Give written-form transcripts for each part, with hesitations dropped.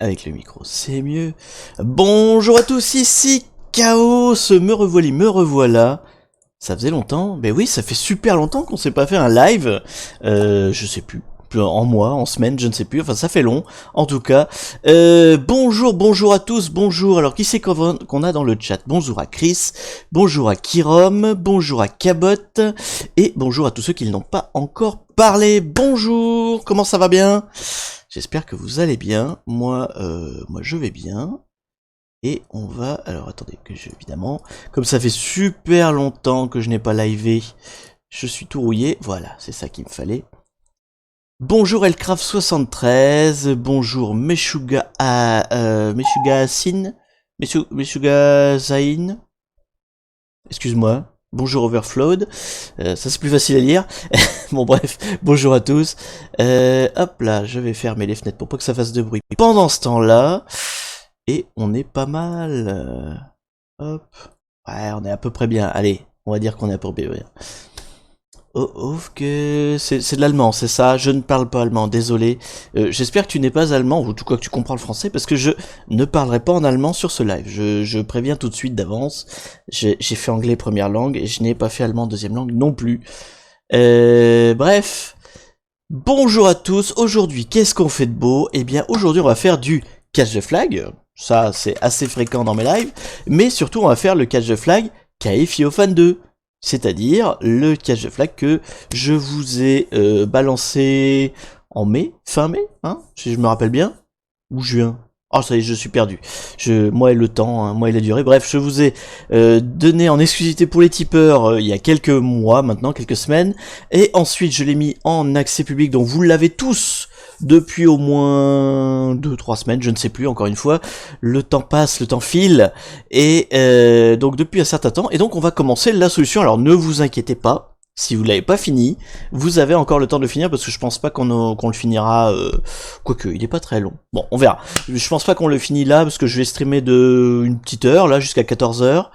Avec le micro, c'est mieux. Bonjour à tous, ici Chaos, me revoilà, me revoilà. Ça faisait longtemps, ben oui, ça fait super longtemps qu'on s'est pas fait un live. Je sais plus, en mois, en semaine, je ne sais plus, enfin ça fait long, en tout cas. Bonjour à tous, bonjour. Alors qui c'est qu'on a dans le chat? Bonjour à Chris, bonjour à Kirom, bonjour à Cabot, et bonjour à tous ceux qui n'ont pas encore parlé. Bonjour, comment ça va bien? J'espère que vous allez bien. Moi je vais bien. Et on va... Alors attendez, évidemment, comme ça fait super longtemps que je n'ai pas livé, je suis tout rouillé. Voilà, c'est ça qu'il me fallait. Bonjour Elcraft73, bonjour Meshuga Sin, Meshuga Zain, excuse-moi. Bonjour Overflowed, ça c'est plus facile à lire. Bon bref, bonjour à tous. Hop là, je vais fermer les fenêtres pour pas que ça fasse de bruit. Pendant ce temps-là, et on est pas mal. Hop, ouais, on est à peu près bien. Allez, on va dire qu'on est à peu près bien. Oh, que c'est de l'allemand, c'est ça. Je ne parle pas allemand, désolé. J'espère que tu n'es pas allemand, ou en tout cas que tu comprends le français, parce que je ne parlerai pas en allemand sur ce live. Je préviens tout de suite d'avance. J'ai fait anglais première langue, et je n'ai pas fait allemand deuxième langue non plus. Bref. Bonjour à tous. Aujourd'hui, qu'est-ce qu'on fait de beau? Eh bien, aujourd'hui, on va faire du catch the flag. Ça, c'est assez fréquent dans mes lives. Mais surtout, on va faire le catch the flag KFioFan 2. C'est-à-dire le catch the flag que je vous ai balancé en mai, fin mai, hein, si je me rappelle bien, ou juin. Oh ça y est, je suis perdu. Moi et le temps, hein, moi et la durée. Bref, je vous ai donné en exclusivité pour les tipeurs il y a quelques mois maintenant, quelques semaines. Et ensuite, je l'ai mis en accès public, donc vous l'avez tous depuis au moins 2-3 semaines, je ne sais plus, encore une fois. Le temps passe, le temps file. Et donc depuis un certain temps. Et donc on va commencer la solution. Alors ne vous inquiétez pas. Si vous l'avez pas fini, vous avez encore le temps de le finir parce que je pense pas qu'on le finira. Quoique, il est pas très long. Bon, on verra. Je pense pas qu'on le finit là parce que je vais streamer de une petite heure là jusqu'à 14h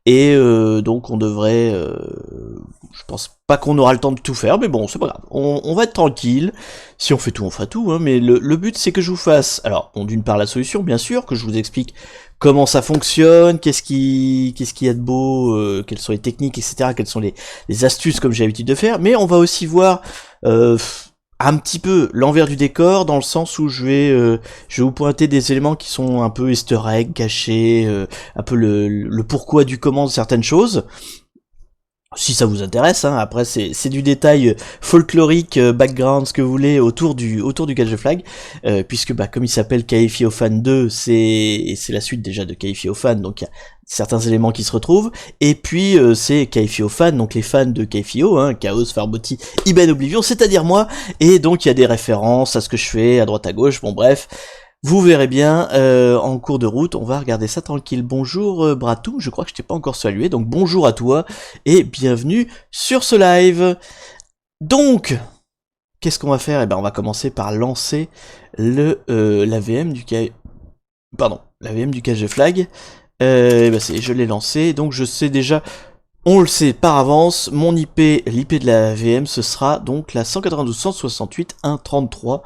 et donc on devrait. Je pense pas qu'on aura le temps de tout faire, mais bon, c'est pas grave. On va être tranquille. Si on fait tout, on fera tout. Hein, mais le but c'est que je vous fasse. Alors, bon, d'une part la solution, bien sûr, que je vous explique comment ça fonctionne, qu'est-ce qu'il y a de beau, quelles sont les techniques, etc., quelles sont les astuces comme j'ai l'habitude de faire, mais on va aussi voir un petit peu l'envers du décor, dans le sens où je vais vous pointer des éléments qui sont un peu easter egg, cachés, un peu le pourquoi du comment de certaines choses. Si ça vous intéresse, hein. Après c'est du détail folklorique, background, ce que vous voulez autour du catch the flag, puisque bah comme il s'appelle KFioFan 2, c'est la suite déjà de KFioFan, donc il y a certains éléments qui se retrouvent, et puis c'est KFioFan, donc les fans de KFio, hein, Chaos, Farboti, Iben Oblivion, c'est-à-dire moi, et donc il y a des références à ce que je fais, à droite à gauche, bon bref. Vous verrez bien en cours de route, on va regarder ça tranquille. Bonjour Bratou, je crois que je t'ai pas encore salué, donc bonjour à toi et bienvenue sur ce live. Donc, qu'est-ce qu'on va faire? Eh ben on va commencer par lancer la VM du catch the flag. Je l'ai lancé, donc je sais déjà, on le sait par avance, mon IP, l'IP de la VM, ce sera donc la 192.168.1.33.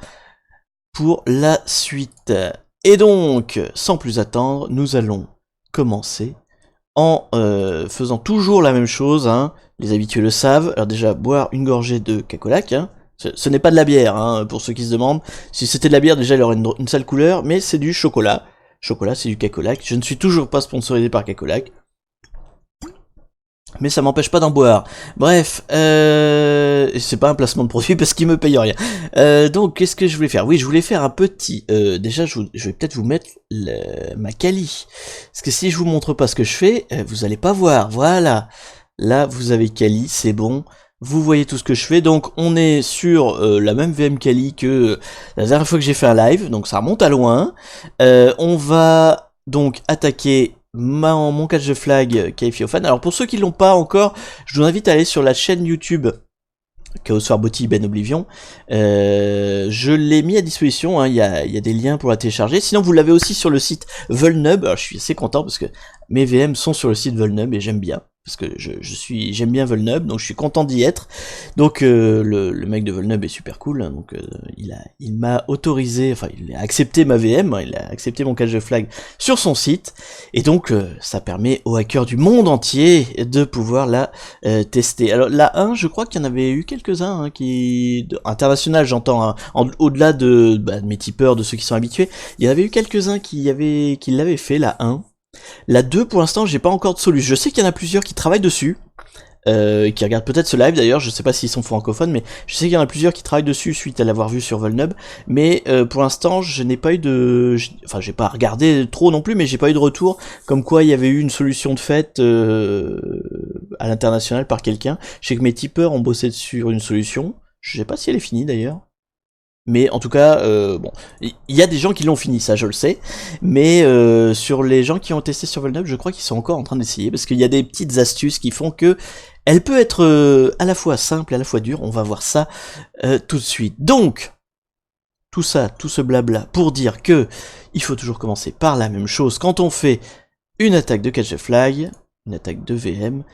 pour la suite. Et donc, sans plus attendre, nous allons commencer en faisant toujours la même chose, hein. Les habitués le savent. Alors déjà, boire une gorgée de cacolac, hein. Ce n'est pas de la bière, hein, pour ceux qui se demandent. Si c'était de la bière, déjà, il aurait une sale couleur, mais c'est du chocolat. Chocolat, c'est du cacolac. Je ne suis toujours pas sponsorisé par cacolac, mais ça m'empêche pas d'en boire. Bref, c'est pas un placement de produit parce qu'il me paye rien. Donc, qu'est-ce que je voulais faire? Oui, je voulais faire un petit... déjà, je vais peut-être vous mettre ma Kali. Parce que si je vous montre pas ce que je fais, vous allez pas voir. Voilà. Là, vous avez Kali, c'est bon. Vous voyez tout ce que je fais. Donc, on est sur la même VM Kali que la dernière fois que j'ai fait un live. Donc, ça remonte à loin. On va donc attaquer mon catch the flag KFioFan. Alors pour ceux qui l'ont pas encore, je vous invite à aller sur la chaîne YouTube Chaos Farboti Ben Oblivion. Je l'ai mis à disposition, hein. Il y a des liens pour la télécharger. Sinon vous l'avez aussi sur le site Vulnub. Alors je suis assez content parce que mes VM sont sur le site Vulnub et j'aime bien. parce que j'aime bien Vulnub, donc je suis content d'y être. Donc le mec de Vulnub est super cool, hein, donc il m'a autorisé, enfin il a accepté ma VM, hein, il a accepté mon cache de flag sur son site, et donc ça permet aux hackers du monde entier de pouvoir la tester. Alors la 1, je crois qu'il y en avait eu quelques-uns hein, international j'entends, hein, au-delà de mes tipeurs, de ceux qui sont habitués, il y en avait eu quelques-uns qui l'avaient fait la 1. La 2, pour l'instant, j'ai pas encore de solution. Je sais qu'il y en a plusieurs qui travaillent dessus, qui regardent peut-être ce live d'ailleurs, je sais pas s'ils sont francophones, mais je sais qu'il y en a plusieurs qui travaillent dessus suite à l'avoir vu sur Vulnub, mais pour l'instant, je n'ai pas eu de... Enfin, j'ai pas regardé trop non plus, mais j'ai pas eu de retour, comme quoi il y avait eu une solution de fait à l'international par quelqu'un. Je sais que mes tipeurs ont bossé sur une solution, je sais pas si elle est finie d'ailleurs. Mais en tout cas, bon, il y a des gens qui l'ont fini, ça je le sais, mais sur les gens qui ont testé sur Vulnub, je crois qu'ils sont encore en train d'essayer, parce qu'il y a des petites astuces qui font que elle peut être à la fois simple, à la fois dure, on va voir ça tout de suite. Donc, tout ça, tout ce blabla, pour dire que il faut toujours commencer par la même chose. Quand on fait une attaque de catch the flag, une attaque de VM,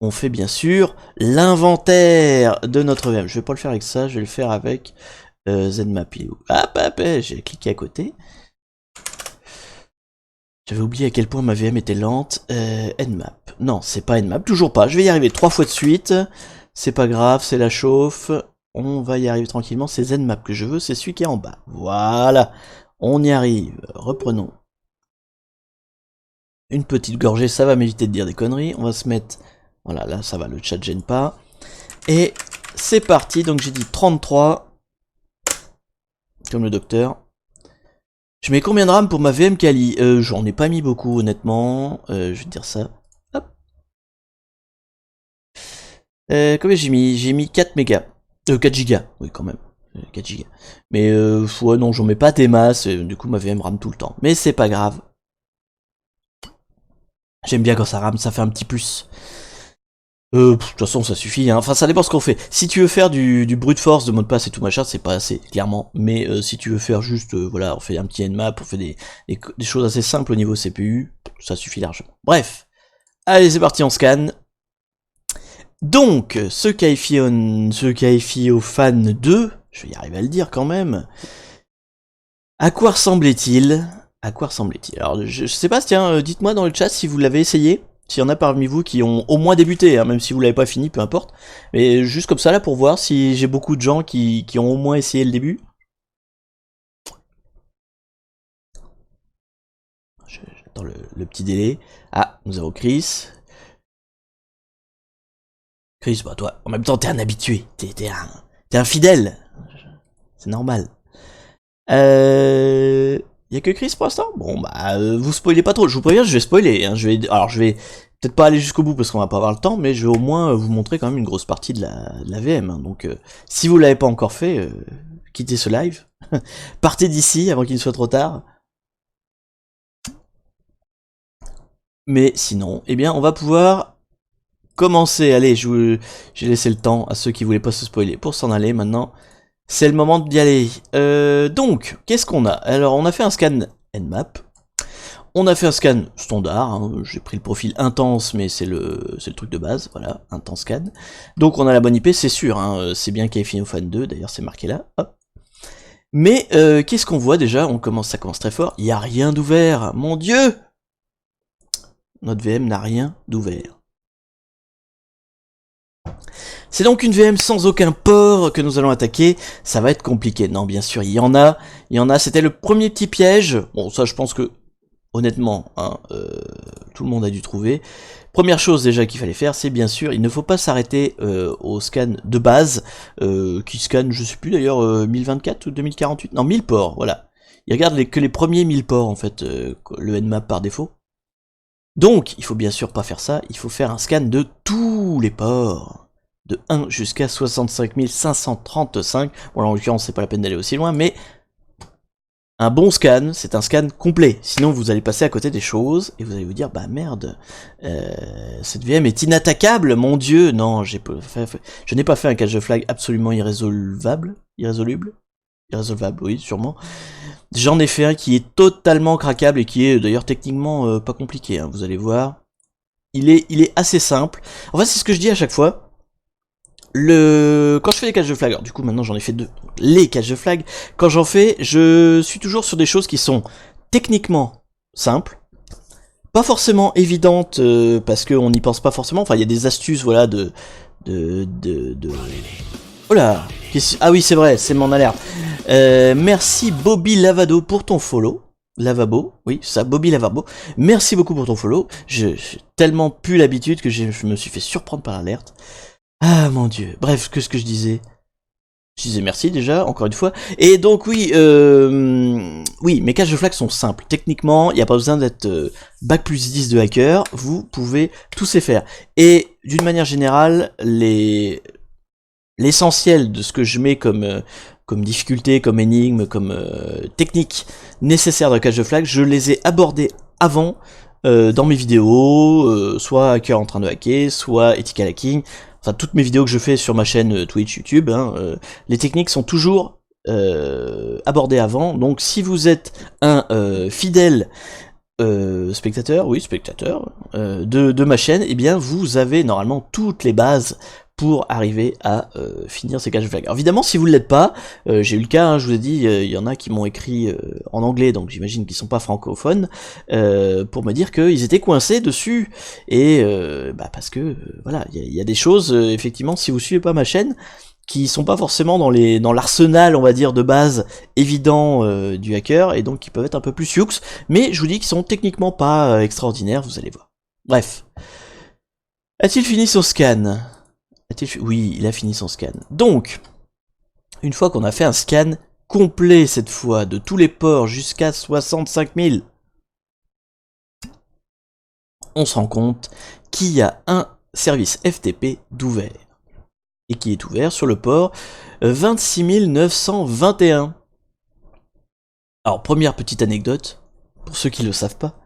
on fait bien sûr l'inventaire de notre VM. Je vais pas le faire avec ça, je vais le faire avec... Zmap, il est où? Ah, j'ai cliqué à côté. J'avais oublié à quel point ma VM était lente. Nmap. Non, c'est pas Nmap, toujours pas. Je vais y arriver 3 fois de suite. C'est pas grave, c'est la chauffe. On va y arriver tranquillement. C'est Zmap que je veux, c'est celui qui est en bas. Voilà. On y arrive. Reprenons. Une petite gorgée, ça va m'éviter de dire des conneries. On va se mettre... Voilà, là, ça va, le chat gêne pas. Et c'est parti. Donc j'ai dit 33. Comme le docteur. Je mets combien de RAM pour ma VM Kali? J'en ai pas mis beaucoup honnêtement. Je vais te dire ça. Hop. Combien j'ai mis? J'ai mis 4 mégas. 4 gigas. Oui quand même. 4 gigas. Mais ouais non, j'en mets pas des masses. Du coup ma VM rame tout le temps. Mais c'est pas grave. J'aime bien quand ça rame, ça fait un petit plus. De toute façon ça suffit, hein. Enfin ça dépend ce qu'on fait. Si tu veux faire du brute force de mot de passe et tout machin, c'est pas assez, clairement. Mais si tu veux faire juste, voilà, on fait un petit nmap, on fait des choses assez simples au niveau CPU, ça suffit largement. Bref, allez c'est parti, on scanne. Donc, ce Kaifio-fan 2, je vais y arriver à le dire quand même, à quoi ressemblait-il? À quoi ressemblait-il? Alors je sais pas, tiens, dites-moi dans le chat si vous l'avez essayé. S'il y en a parmi vous qui ont au moins débuté, hein, même si vous l'avez pas fini, peu importe. Mais juste comme ça là pour voir si j'ai beaucoup de gens qui ont au moins essayé le début. J'attends le petit délai. Ah, nous avons Chris. Chris, bah toi, en même temps t'es un habitué, t'es un fidèle. C'est normal. Y a que Chris pour l'instant? Bon bah vous spoilez pas trop, je vous préviens, je vais spoiler, hein. Alors je vais peut-être pas aller jusqu'au bout parce qu'on va pas avoir le temps, mais je vais au moins vous montrer quand même une grosse partie de la VM, hein. Donc si vous l'avez pas encore fait, quittez ce live, partez d'ici avant qu'il ne soit trop tard. Mais sinon, eh bien on va pouvoir commencer, allez, j'ai laissé le temps à ceux qui voulaient pas se spoiler pour s'en aller maintenant. C'est le moment d'y aller. Donc, qu'est-ce qu'on a? Alors, on a fait un scan Nmap. On a fait un scan standard. Hein. J'ai pris le profil intense, mais c'est le truc de base. Voilà, intense scan. Donc, on a la bonne IP, c'est sûr. Hein. C'est bien Kaifio-fan 2. D'ailleurs, c'est marqué là. Hop. Mais qu'est-ce qu'on voit déjà? Ça commence très fort. Il n'y a rien d'ouvert. Mon Dieu! Notre VM n'a rien d'ouvert. C'est donc une VM sans aucun port que nous allons attaquer, ça va être compliqué. Non, bien sûr, il y en a, c'était le premier petit piège. Bon, ça je pense que, honnêtement, hein, tout le monde a dû trouver. Première chose déjà qu'il fallait faire, c'est bien sûr, il ne faut pas s'arrêter au scan de base, qui scanne, je sais plus d'ailleurs, 1024 ou 2048, non, 1000 ports, voilà. Il regarde que les premiers 1000 ports, en fait, le Nmap par défaut. Donc, il faut bien sûr pas faire ça, il faut faire un scan de tous les ports. De 1 jusqu'à 65 535. Bon, en l'occurrence, c'est pas la peine d'aller aussi loin, mais un bon scan, c'est un scan complet. Sinon, vous allez passer à côté des choses et vous allez vous dire, bah merde, cette VM est inattaquable, mon Dieu. Non, je n'ai pas fait un cache de flag absolument irrésolvable, oui, sûrement. J'en ai fait un qui est totalement craquable et qui est d'ailleurs techniquement pas compliqué, hein, vous allez voir. il est assez simple. En fait, c'est ce que je dis à chaque fois. Quand je fais des catch de flag, alors du coup maintenant j'en ai fait deux, les catch de flag, quand j'en fais, je suis toujours sur des choses qui sont techniquement simples, pas forcément évidentes parce qu'on n'y pense pas forcément, enfin il y a des astuces voilà de... Oh là, ah oui c'est vrai, c'est mon alerte. Merci Bobby Lavado pour ton follow. Lavabo, oui, ça, Bobby Lavabo. Merci beaucoup pour ton follow. J'ai tellement plus l'habitude que je me suis fait surprendre par l'alerte. Ah mon dieu. Bref, que ce que je disais. Je disais merci déjà, encore une fois. Et donc oui, oui, mes caches de flag sont simples. Techniquement, il n'y a pas besoin d'être bac plus 10 de hacker. Vous pouvez tous les faire. Et d'une manière générale, l'essentiel de ce que je mets comme difficulté, comme énigme, comme technique nécessaire de cache de flag, je les ai abordés avant dans mes vidéos, soit hacker en train de hacker, soit ethical hacking. Enfin, toutes mes vidéos que je fais sur ma chaîne Twitch, YouTube, hein, les techniques sont toujours abordées avant. Donc, si vous êtes un fidèle spectateur, oui, spectateur, de ma chaîne, eh bien, vous avez normalement toutes les bases pour arriver à finir ces cache de flag. Alors, évidemment, si vous ne l'êtes pas, j'ai eu le cas, hein, je vous ai dit, il y en a qui m'ont écrit en anglais, donc j'imagine qu'ils sont pas francophones, pour me dire qu'ils étaient coincés dessus, et parce que, voilà, il y a des choses, effectivement, si vous suivez pas ma chaîne, qui sont pas forcément dans l'arsenal, on va dire, de base évident du hacker, et donc qui peuvent être un peu plus sioux, mais je vous dis qu'ils sont techniquement pas extraordinaires, vous allez voir. Bref. A-t-il fini son scan? Oui, il a fini son scan. Donc, une fois qu'on a fait un scan complet cette fois, de tous les ports jusqu'à 65 000, on se rend compte qu'il y a un service FTP d'ouvert. Et qui est ouvert sur le port 26 921. Alors, première petite anecdote, pour ceux qui ne le savent pas.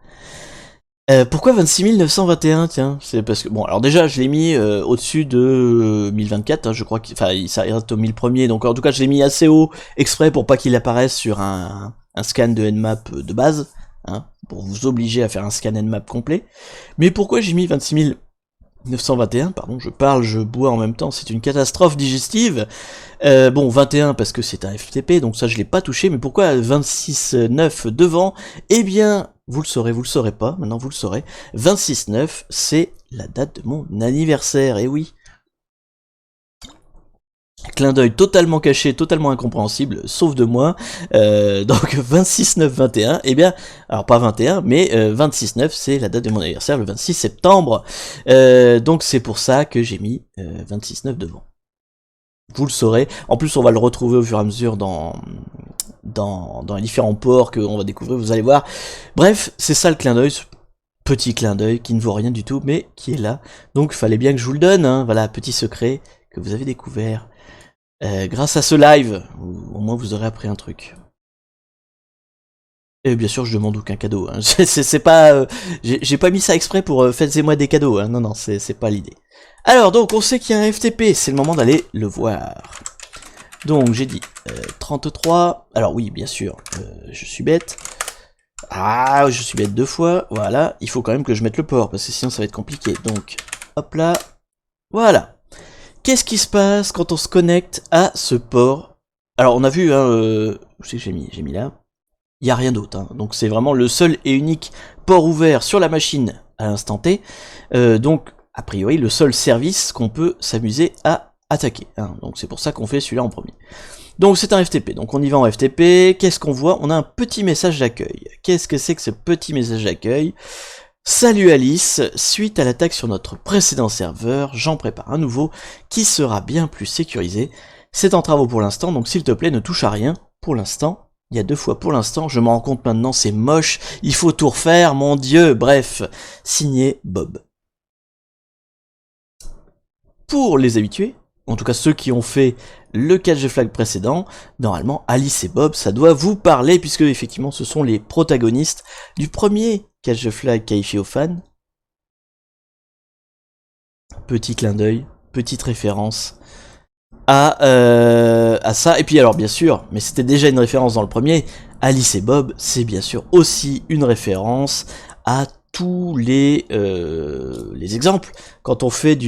Pourquoi 26 921, tiens? C'est parce que, bon, alors déjà, je l'ai mis au-dessus de 1024, hein, je crois qu'il ça reste au 1001er, donc en tout cas, je l'ai mis assez haut, exprès pour pas qu'il apparaisse sur un scan de Nmap de base, hein, pour vous obliger à faire un scan Nmap complet. Mais pourquoi j'ai mis 26 921, pardon, je parle, je bois en même temps, c'est une catastrophe digestive. Bon, 21 parce que c'est un FTP, donc ça je l'ai pas touché, mais pourquoi 26.9 devant? Eh bien, vous le saurez pas, maintenant vous le saurez. 26.9, c'est la date de mon anniversaire, et oui. Clin d'œil totalement caché, totalement incompréhensible, sauf de moi. Donc 26/9/21, eh bien, alors pas 21, mais 26/9, c'est la date de mon anniversaire, le 26 septembre. Donc c'est pour ça que j'ai mis 26/9 devant. Vous le saurez. En plus, on va le retrouver au fur et à mesure dans les différents ports qu'on va découvrir, vous allez voir. Bref, c'est ça le clin d'œil, ce petit clin d'œil qui ne vaut rien du tout, mais qui est là. Donc il fallait bien que je vous le donne, hein. Voilà, petit secret que vous avez découvert. Grâce à ce live, au moins vous aurez appris un truc. Et bien sûr, je demande aucun cadeau. Hein. C'est pas, j'ai pas mis ça exprès pour faites-moi des cadeaux. Hein. Non, non, c'est pas l'idée. Alors, donc, on sait qu'il y a un FTP. C'est le moment d'aller le voir. Donc, j'ai dit 33. Alors oui, bien sûr, je suis bête. Ah, je suis bête deux fois. Voilà, il faut quand même que je mette le port parce que sinon ça va être compliqué. Donc, hop là, voilà. Qu'est-ce qui se passe quand on se connecte à ce port? Alors on a vu, hein, où c'est que j'ai mis là. Il n'y a rien d'autre, hein. Donc c'est vraiment le seul et unique port ouvert sur la machine à l'instant T. Donc a priori le seul service qu'on peut s'amuser à attaquer. Hein. Donc c'est pour ça qu'on fait celui-là en premier. Donc c'est un FTP, donc on y va en FTP. Qu'est-ce qu'on voit? On a un petit message d'accueil. Qu'est-ce que c'est que ce petit message d'accueil? Salut Alice, suite à l'attaque sur notre précédent serveur, j'en prépare un nouveau qui sera bien plus sécurisé. C'est en travaux pour l'instant, donc s'il te plaît ne touche à rien pour l'instant. Il y a deux fois pour l'instant, je me rends compte maintenant, c'est moche, il faut tout refaire, mon dieu, bref. Signé Bob. Pour les habitués, en tout cas ceux qui ont fait le catch de flag précédent, normalement Alice et Bob, ça doit vous parler, puisque effectivement ce sont les protagonistes du premier catch de flag qualifié aux fans. Petit clin d'œil, petite référence à ça. Et puis alors bien sûr, mais c'était déjà une référence dans le premier, Alice et Bob, c'est bien sûr aussi une référence à tous les exemples. Quand on fait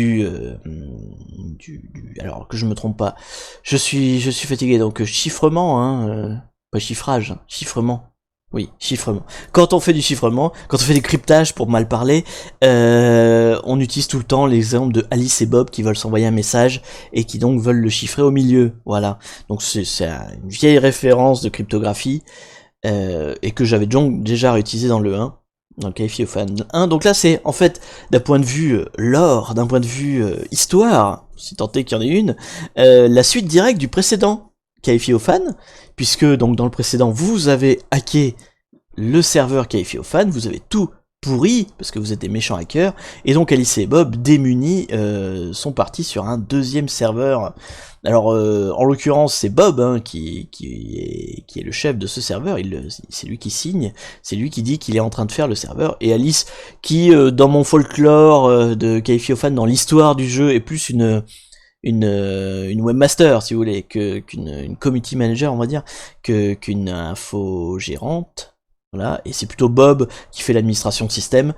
alors que je me trompe pas, je suis fatigué, donc chiffrement, hein, pas chiffrage, hein, chiffrement. Oui, chiffrement. Quand on fait du chiffrement, quand on fait du cryptage pour mal parler, on utilise tout le temps l'exemple de Alice et Bob qui veulent s'envoyer un message et qui donc veulent le chiffrer au milieu. Voilà. Donc c'est une vieille référence de cryptographie et que j'avais donc déjà réutilisé dans le 1, dans le KFioFan 1. Donc là c'est en fait d'un point de vue lore, d'un point de vue histoire, si tant est qu'il y en ait une, la suite directe du précédent KFioFan, puisque donc dans le précédent vous avez hacké le serveur KFioFan, vous avez tout pourri parce que vous êtes des méchants hackers, et donc Alice et Bob démunis sont partis sur un deuxième serveur. Alors en l'occurrence c'est Bob hein, qui est le chef de ce serveur, c'est lui qui signe, c'est lui qui dit qu'il est en train de faire le serveur, et Alice qui dans mon folklore de KFioFan, dans l'histoire du jeu, est plus une webmaster si vous voulez, qu'une community manager on va dire, qu'une infogérante. Voilà, et c'est plutôt Bob qui fait l'administration de système.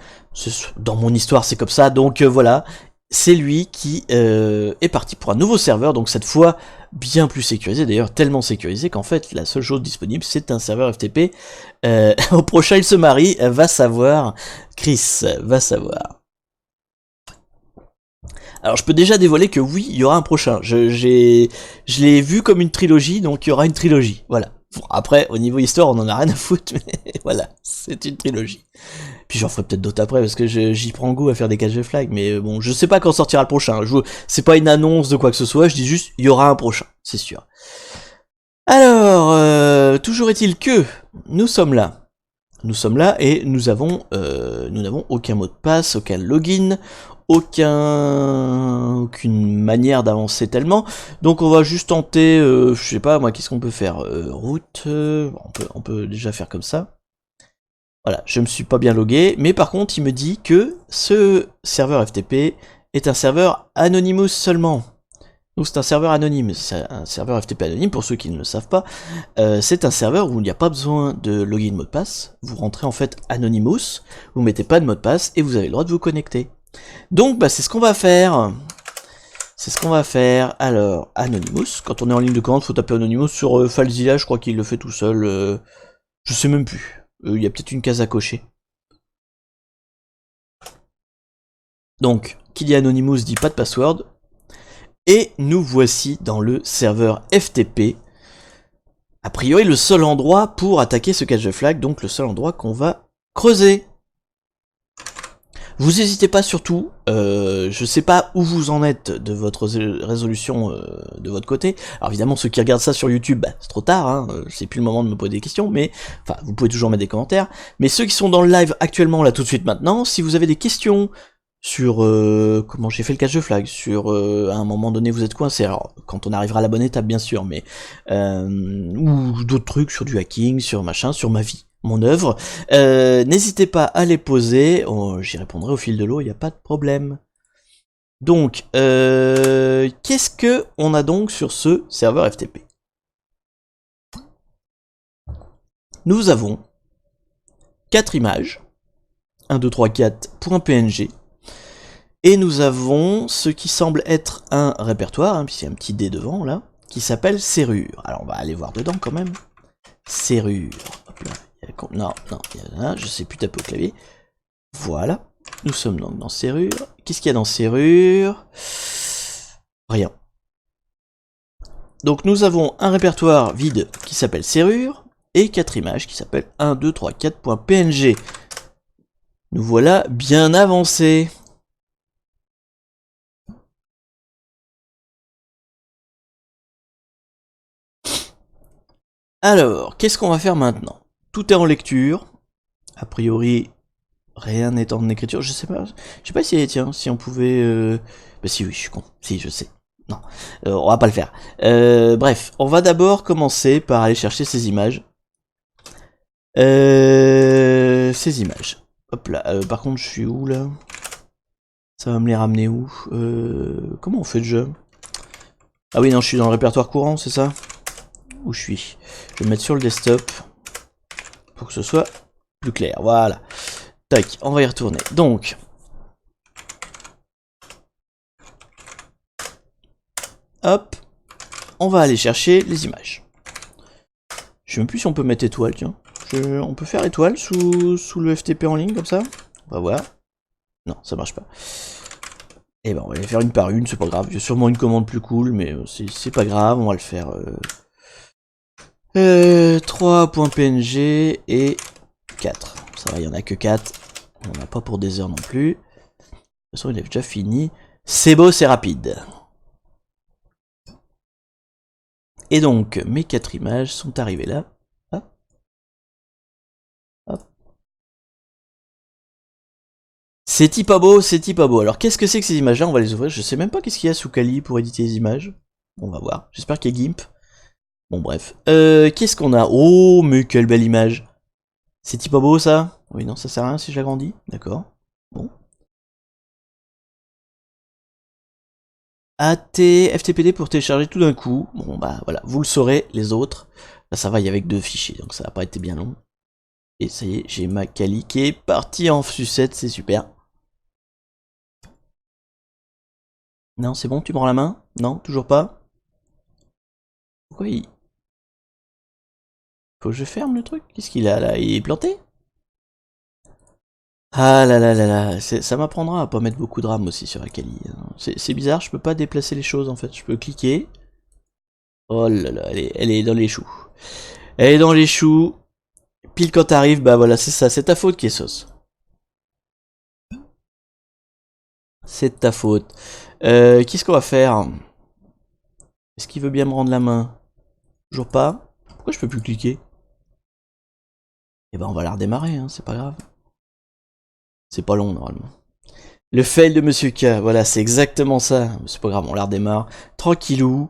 Dans mon histoire c'est comme ça, donc voilà, c'est lui qui est parti pour un nouveau serveur, donc cette fois bien plus sécurisé, d'ailleurs tellement sécurisé qu'en fait la seule chose disponible c'est un serveur FTP. Au prochain il se marie, va savoir, Chris, va savoir. Alors je peux déjà dévoiler que oui, il y aura un prochain. Je l'ai vu comme une trilogie, donc il y aura une trilogie. Voilà. Bon, après, au niveau histoire, on en a rien à foutre, mais voilà, c'est une trilogie. Puis j'en ferai peut-être d'autres après, parce que j'y prends goût à faire des catch de flag, mais bon, je sais pas quand sortira le prochain. C'est pas une annonce de quoi que ce soit, je dis juste, il y aura un prochain, c'est sûr. Alors, toujours est-il que nous sommes là. Nous sommes là et nous n'avons aucun mot de passe, aucun login, aucune manière d'avancer tellement. Donc on va juste tenter, je sais pas moi, qu'est-ce qu'on peut faire, route, on peut déjà faire comme ça. Voilà, je me suis pas bien logué, mais par contre il me dit que ce serveur FTP est un serveur Anonymous seulement. Donc c'est un serveur anonyme, c'est un serveur FTP anonyme, pour ceux qui ne le savent pas, c'est un serveur où il n'y a pas besoin de login mot de passe, vous rentrez en fait Anonymous, vous mettez pas de mot de passe et vous avez le droit de vous connecter. Donc bah, c'est ce qu'on va faire. C'est ce qu'on va faire. Alors, Anonymous, quand on est en ligne de commande, faut taper Anonymous sur FileZilla, je crois qu'il le fait tout seul, je sais même plus, il y a peut-être une case à cocher. Donc, qui dit Anonymous dit pas de password. Et nous voici dans le serveur FTP. A priori, le seul endroit pour attaquer ce catch de flag, donc le seul endroit qu'on va creuser. Vous n'hésitez pas surtout, je sais pas où vous en êtes de votre résolution de votre côté. Alors évidemment, ceux qui regardent ça sur YouTube, bah, c'est trop tard, hein, c'est plus le moment de me poser des questions, mais enfin, vous pouvez toujours mettre des commentaires. Mais ceux qui sont dans le live actuellement, là tout de suite maintenant, si vous avez des questions sur comment j'ai fait le catch de flag, sur à un moment donné vous êtes coincé, alors quand on arrivera à la bonne étape bien sûr, mais ou d'autres trucs sur du hacking, sur machin, sur ma vie, mon œuvre, n'hésitez pas à les poser, j'y répondrai au fil de l'eau, il n'y a pas de problème. Donc, qu'est-ce que on a donc sur ce serveur FTP? Nous avons 4 images, 1, 2, 3, 4.png, et nous avons ce qui semble être un répertoire, hein, puisqu'il y a un petit dé devant là, qui s'appelle serrure. Alors on va aller voir dedans quand même. Serrure. Hop là. Non, il y a là, je sais plus taper au clavier. Voilà. Nous sommes donc dans serrure. Qu'est-ce qu'il y a dans serrure? Rien. Donc nous avons un répertoire vide qui s'appelle serrure, et 4 images qui s'appellent 1, 2, 3, 4.png. Nous voilà bien avancés. Alors, qu'est-ce qu'on va faire maintenant? Tout est en lecture. A priori, rien n'est en écriture. Je sais pas si, tiens, si on pouvait... Bah si, oui, je suis con. Si, je sais. Non, on va pas le faire. Bref, on va d'abord commencer par aller chercher ces images. Ces images. Hop là. Par contre, je suis où, là? Ça va me les ramener où? Comment on fait le jeu? Ah oui, non, je suis dans le répertoire courant, c'est ça? Où je suis? Je vais me mettre sur le desktop pour que ce soit plus clair. Voilà. Tac, on va y retourner. Donc, hop, on va aller chercher les images. Je sais même plus si on peut mettre étoile, tiens. On peut faire étoile sous le FTP en ligne, comme ça? On va voir. Non, ça marche pas. Et ben, on va les faire une par une, c'est pas grave. Il y a sûrement une commande plus cool, mais c'est pas grave, on va le faire. 3.png et 4. Ça va, il y en a que 4. On n'a pas pour des heures non plus. De toute façon, il est déjà fini. C'est beau, c'est rapide. Et donc, mes 4 images sont arrivées là. Hop. Hop. C'est pas beau, c'est pas beau. Alors, qu'est-ce que c'est que ces images-là? On va les ouvrir. Je sais même pas qu'est-ce qu'il y a sous Kali pour éditer les images. On va voir. J'espère qu'il y a GIMP. Bon, bref. Qu'est-ce qu'on a? Oh, mais quelle belle image. C'est pas beau, ça? Oui, non, ça sert à rien si j'agrandis. D'accord. Bon. AT, FTPD pour télécharger tout d'un coup. Bon, bah voilà, vous le saurez, les autres. Là, ça va, il y a avec 2 fichiers, donc ça va pas été bien long. Et ça y est, j'ai ma Kali qui est partie en sucette, c'est super. Non, c'est bon, tu me rends la main? Non, toujours pas? Pourquoi il... Faut que je ferme le truc? Qu'est-ce qu'il a là? Il est planté? Ah là là là là, ça m'apprendra à pas mettre beaucoup de RAM aussi sur la Kali. C'est bizarre, je peux pas déplacer les choses en fait. Je peux cliquer. Oh là là, elle est dans les choux. Elle est dans les choux. Pile quand t'arrives, bah voilà, c'est ça, c'est ta faute qui est sauce. C'est de ta faute. Qu'est-ce qu'on va faire? Est-ce qu'il veut bien me rendre la main? Toujours pas? Pourquoi je peux plus cliquer? Eh ben on va la redémarrer, hein, c'est pas grave. C'est pas long normalement. Le fail de Monsieur K, voilà, c'est exactement ça. C'est pas grave, on la redémarre. Tranquillou.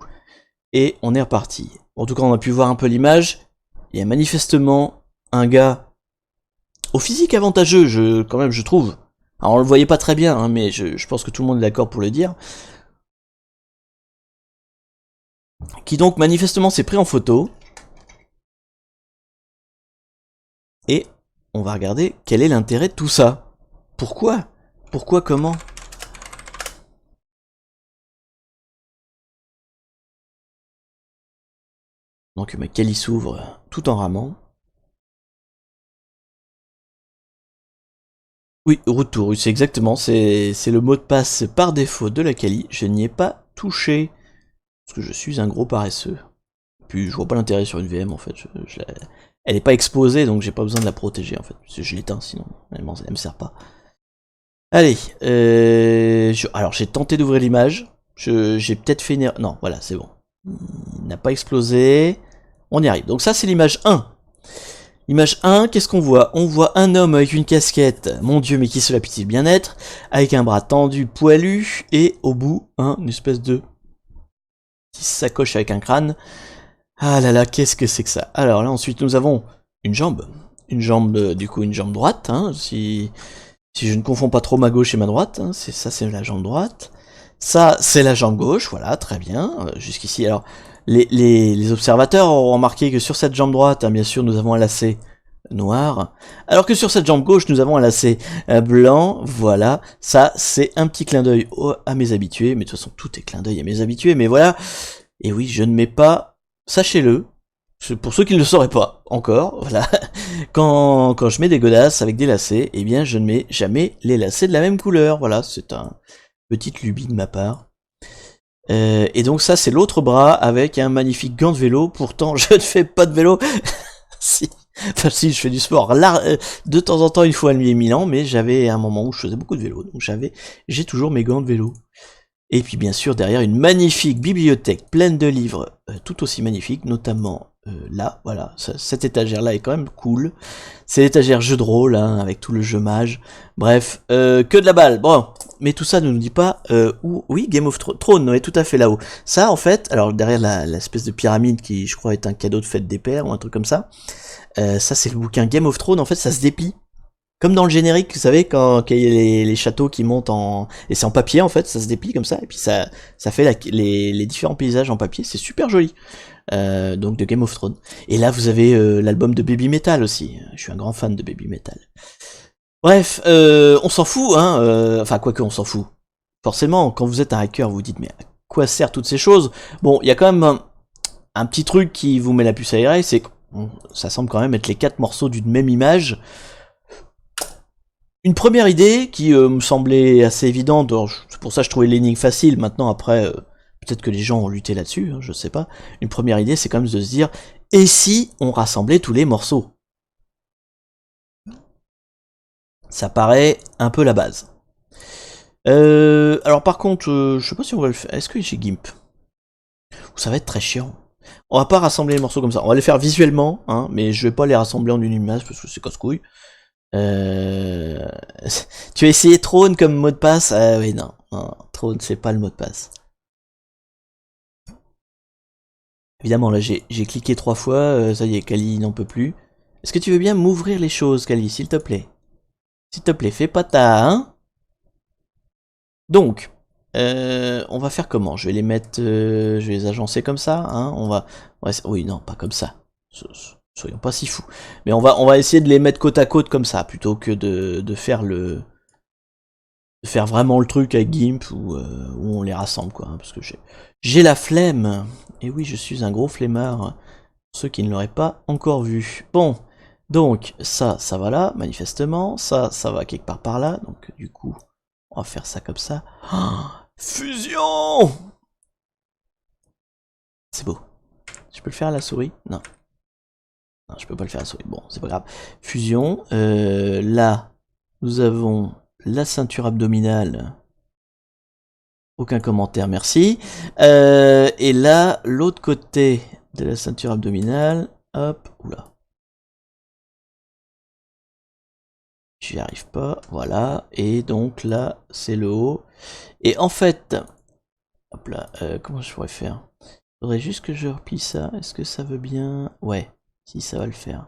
Et on est reparti. En tout cas, on a pu voir un peu l'image. Il y a manifestement un gars au physique avantageux, quand même, je trouve. Alors, on le voyait pas très bien, hein, mais je pense que tout le monde est d'accord pour le dire. Qui donc, manifestement, s'est pris en photo. Et on va regarder quel est l'intérêt de tout ça. Pourquoi? Pourquoi, comment? Donc, ma Kali s'ouvre tout en ramant. Oui, retour, c'est exactement, c'est le mot de passe par défaut de la Kali. Je n'y ai pas touché. Parce que je suis un gros paresseux. Puis je vois pas l'intérêt sur une VM en fait. Elle est pas exposée donc j'ai pas besoin de la protéger en fait. Parce que je l'éteins sinon. Elle me sert pas. Allez. Alors j'ai tenté d'ouvrir l'image. J'ai peut-être fait une erreur. Non, voilà, c'est bon. Il n'a pas explosé. On y arrive. Donc ça c'est l'image 1. Image 1, qu'est-ce qu'on voit? On voit un homme avec une casquette, mon dieu, mais qui se la pitié de bien-être, avec un bras tendu, poilu, et au bout, une espèce de petite sacoche avec un crâne. Ah là là, qu'est-ce que c'est que ça? Alors là, ensuite, nous avons une jambe, du coup, une jambe droite, hein, si je ne confonds pas trop ma gauche et ma droite, hein, c'est la jambe droite. Ça, c'est la jambe gauche, voilà, très bien, jusqu'ici. Alors, les observateurs auront remarqué que sur cette jambe droite, hein, bien sûr, nous avons un lacet noir, alors que sur cette jambe gauche, nous avons un lacet blanc, voilà. Ça, c'est un petit clin d'œil à mes habitués, mais de toute façon, tout est clin d'œil à mes habitués, mais voilà. Et oui, je ne mets pas, sachez-le, pour ceux qui ne le sauraient pas encore, voilà, quand je mets des godasses avec des lacets, eh bien je ne mets jamais les lacets de la même couleur, voilà, c'est un petite lubie de ma part. Et donc ça c'est l'autre bras avec un magnifique gant de vélo, pourtant je ne fais pas de vélo, si, enfin si je fais du sport, là, de temps en temps une fois à Milan, mais j'avais un moment où je faisais beaucoup de vélo, donc j'ai toujours mes gants de vélo. Et puis bien sûr derrière une magnifique bibliothèque pleine de livres tout aussi magnifiques, notamment là, voilà, cette étagère là est quand même cool. C'est l'étagère jeu de rôle, hein, avec tout le jeu mage. Bref, que de la balle. Bon, mais tout ça ne nous dit pas où... Oui, Game of Thrones, ouais, tout à fait là-haut. Ça, en fait, alors derrière l'espèce de pyramide qui, je crois, est un cadeau de fête des pères ou un truc comme ça, ça c'est le bouquin Game of Thrones, en fait, ça se déplie. Comme dans le générique, vous savez, quand il y a les châteaux qui montent en... Et c'est en papier, en fait, ça se déplie comme ça, et puis ça fait les différents paysages en papier, c'est super joli. Donc de Game of Thrones. Et là, vous avez l'album de Baby Metal aussi. Je suis un grand fan de Baby Metal. Bref, on s'en fout, hein. Enfin, quoique on s'en fout. Forcément, quand vous êtes un hacker, vous vous dites, mais à quoi servent toutes ces choses? Bon, il y a quand même un petit truc qui vous met la puce à l'oreille, c'est que ça semble quand même être les 4 morceaux d'une même image. Une première idée qui me semblait assez évidente, c'est pour ça que je trouvais l'énigme facile, maintenant après, peut-être que les gens ont lutté là-dessus, hein, je sais pas. Une première idée, c'est quand même de se dire, et si on rassemblait tous les morceaux? Ça paraît un peu la base. Alors par contre, je sais pas si on va le faire. Est-ce que j'ai GIMP? Ça va être très chiant. On va pas rassembler les morceaux comme ça. On va les faire visuellement, hein, mais je vais pas les rassembler en une image parce que c'est casse-couille. Euh... tu as essayé Throne comme mot de passe? Ah oui, non, non, Throne c'est pas le mot de passe. Évidemment, là j'ai cliqué 3 fois, ça y est, Kali n'en peut plus. Est-ce que tu veux bien m'ouvrir les choses, Kali, s'il te plaît? S'il te plaît, fais pas ta, hein? Donc, on va faire comment? Je vais les mettre, je vais les agencer comme ça, hein? Oui, non, pas comme ça. Soyons pas si fous. Mais on va essayer de les mettre côte à côte comme ça, plutôt que de faire vraiment le truc avec GIMP où on les rassemble, quoi. Hein, parce que j'ai la flemme. Et oui, je suis un gros flemmard. Pour ceux qui ne l'auraient pas encore vu. Bon, donc ça va là, manifestement. Ça va quelque part par là. Donc du coup, on va faire ça comme ça. Oh, fusion! C'est beau. Je peux le faire à la souris? Non. Non, je peux pas le faire à la souris. Bon, c'est pas grave. Fusion. Là, nous avons la ceinture abdominale. Aucun commentaire, merci. Et là, l'autre côté de la ceinture abdominale. Hop, oula. J'y arrive pas, voilà. Et donc là, c'est le haut. Et en fait, hop là, comment je pourrais faire? Faudrait juste que je replie ça. Est-ce que ça veut bien? Ouais, si ça va le faire.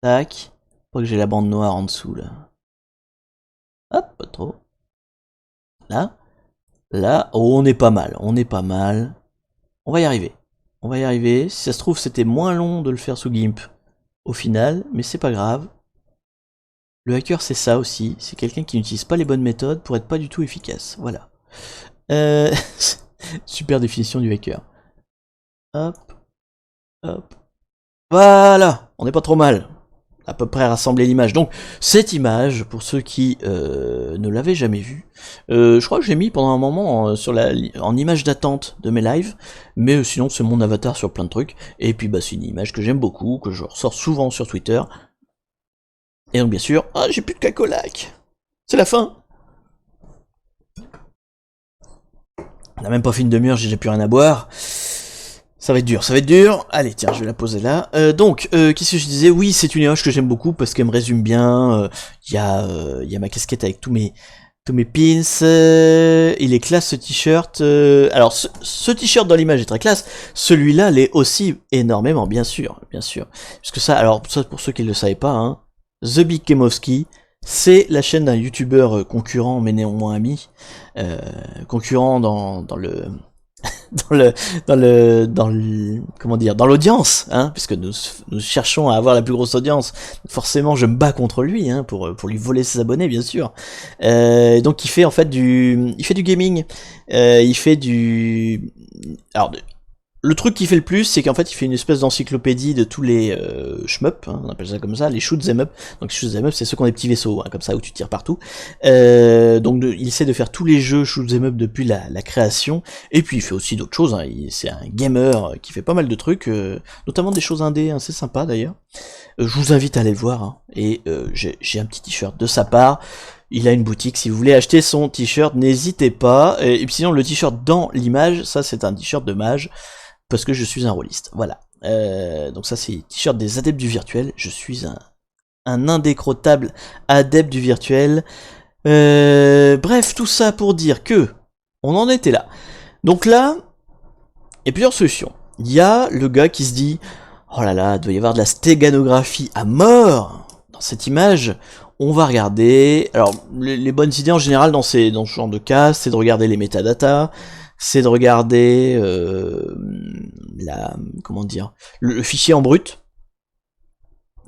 Tac. Pas que j'ai la bande noire en dessous là. Hop, pas trop. Là. Là, oh, on est pas mal, on est pas mal. On va y arriver. On va y arriver. Si ça se trouve, c'était moins long de le faire sous GIMP au final, mais c'est pas grave. Le hacker, c'est ça aussi. C'est quelqu'un qui n'utilise pas les bonnes méthodes pour être pas du tout efficace. Voilà. Super définition du hacker. Hop, hop. Voilà, on n'est pas trop mal. À peu près rassembler l'image. Donc, cette image, pour ceux qui ne l'avaient jamais vue, je crois que j'ai mis pendant un moment en image d'attente de mes lives, mais sinon c'est mon avatar sur plein de trucs. Et puis bah c'est une image que j'aime beaucoup, que je ressors souvent sur Twitter. Et donc bien sûr, ah j'ai plus de cacolac. C'est la fin. On n'a même pas fait une demi-heure, j'ai déjà plus rien à boire. Ça va être dur, ça va être dur. Allez, tiens, je vais la poser là. Donc, qu'est-ce que je disais? Oui, c'est une image que j'aime beaucoup parce qu'elle me résume bien. Il y a ma casquette avec tous mes pins. Il est classe ce t-shirt. Alors, ce t-shirt dans l'image est très classe. Celui-là l'est aussi énormément, bien sûr, bien sûr. Puisque ça, alors ça pour ceux qui ne le savaient pas, hein, The Big Kemowski, c'est la chaîne d'un youtubeur concurrent mais néanmoins ami, concurrent dans le comment dire, dans l'audience, hein, puisque nous cherchons à avoir la plus grosse audience. Forcément, je me bats contre lui, hein, pour lui voler ses abonnés, bien sûr. Donc, il fait en fait il fait du gaming, il fait alors, le truc qui fait le plus, c'est qu'en fait, il fait une espèce d'encyclopédie de tous les shmup, hein, on appelle ça comme ça, les shoot 'em up. Donc les shoot 'em up, c'est ceux qui ont des petits vaisseaux, hein, comme ça, où tu tires partout. Donc il essaie de faire tous les jeux shoot 'em up depuis la création. Et puis il fait aussi d'autres choses. Hein. C'est un gamer qui fait pas mal de trucs, notamment des choses indé, hein, c'est sympa d'ailleurs. Je vous invite à aller le voir. Hein. Et j'ai un petit t-shirt de sa part. Il a une boutique, si vous voulez acheter son t-shirt, n'hésitez pas. Et puis sinon, le t-shirt dans l'image, ça c'est un t-shirt de mage. Parce que je suis un rôliste, voilà. Donc ça c'est t-shirt des adeptes du virtuel, je suis un indécrottable adepte du virtuel. Bref, tout ça pour dire que on en était là. Donc là, il y a plusieurs solutions. Il y a le gars qui se dit, oh là là, il doit y avoir de la stéganographie à mort dans cette image. On va regarder. Alors, les bonnes idées en général dans ce genre de cas, c'est de regarder les métadatas, c'est de regarder comment dire, le fichier en brut,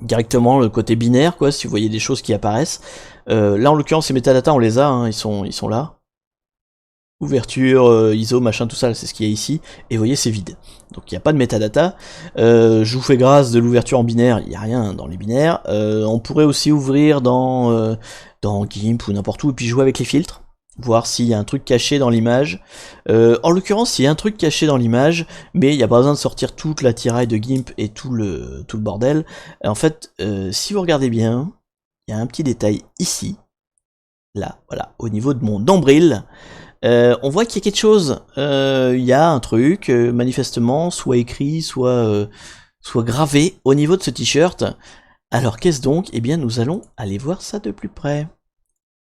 directement le côté binaire, quoi, si vous voyez des choses qui apparaissent. Là en l'occurrence ces métadatas on les a, hein, ils sont là. Ouverture, ISO, machin, tout ça, c'est ce qu'il y a ici. Et vous voyez, c'est vide. Donc il n'y a pas de metadata. Je vous fais grâce de l'ouverture en binaire, il n'y a rien dans les binaires. On pourrait aussi ouvrir dans GIMP ou n'importe où, et puis jouer avec les filtres. Voir s'il y a un truc caché dans l'image. En l'occurrence, il y a un truc caché dans l'image, mais il n'y a pas besoin de sortir toute la tiraille de GIMP et tout le bordel. En fait, si vous regardez bien, il y a un petit détail ici. Là, voilà, au niveau de mon nombril. On voit qu'il y a quelque chose, il y a un truc, manifestement, soit écrit, soit gravé au niveau de ce t-shirt. Alors qu'est-ce donc? Eh bien nous allons aller voir ça de plus près.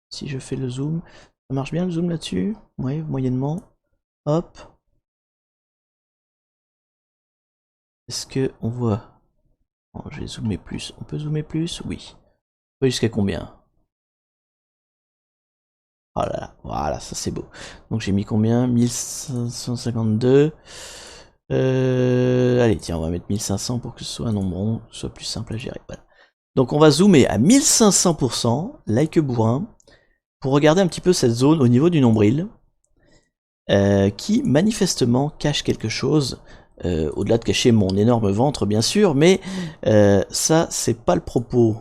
Si je fais le zoom, ça marche bien le zoom là-dessus? Oui, moyennement. Hop. Est-ce que on voit? Oh, je vais zoomer plus. On peut zoomer plus? Oui. Jusqu'à combien? Oh là là, voilà, ça c'est beau. Donc j'ai mis combien? 1552. Allez, tiens, on va mettre 1500 pour que ce soit un nombre rond, soit plus simple à gérer. Voilà. Donc on va zoomer à 1500%, like bourrin, pour regarder un petit peu cette zone au niveau du nombril, qui manifestement cache quelque chose, au-delà de cacher mon énorme ventre bien sûr, mais ça c'est pas le propos.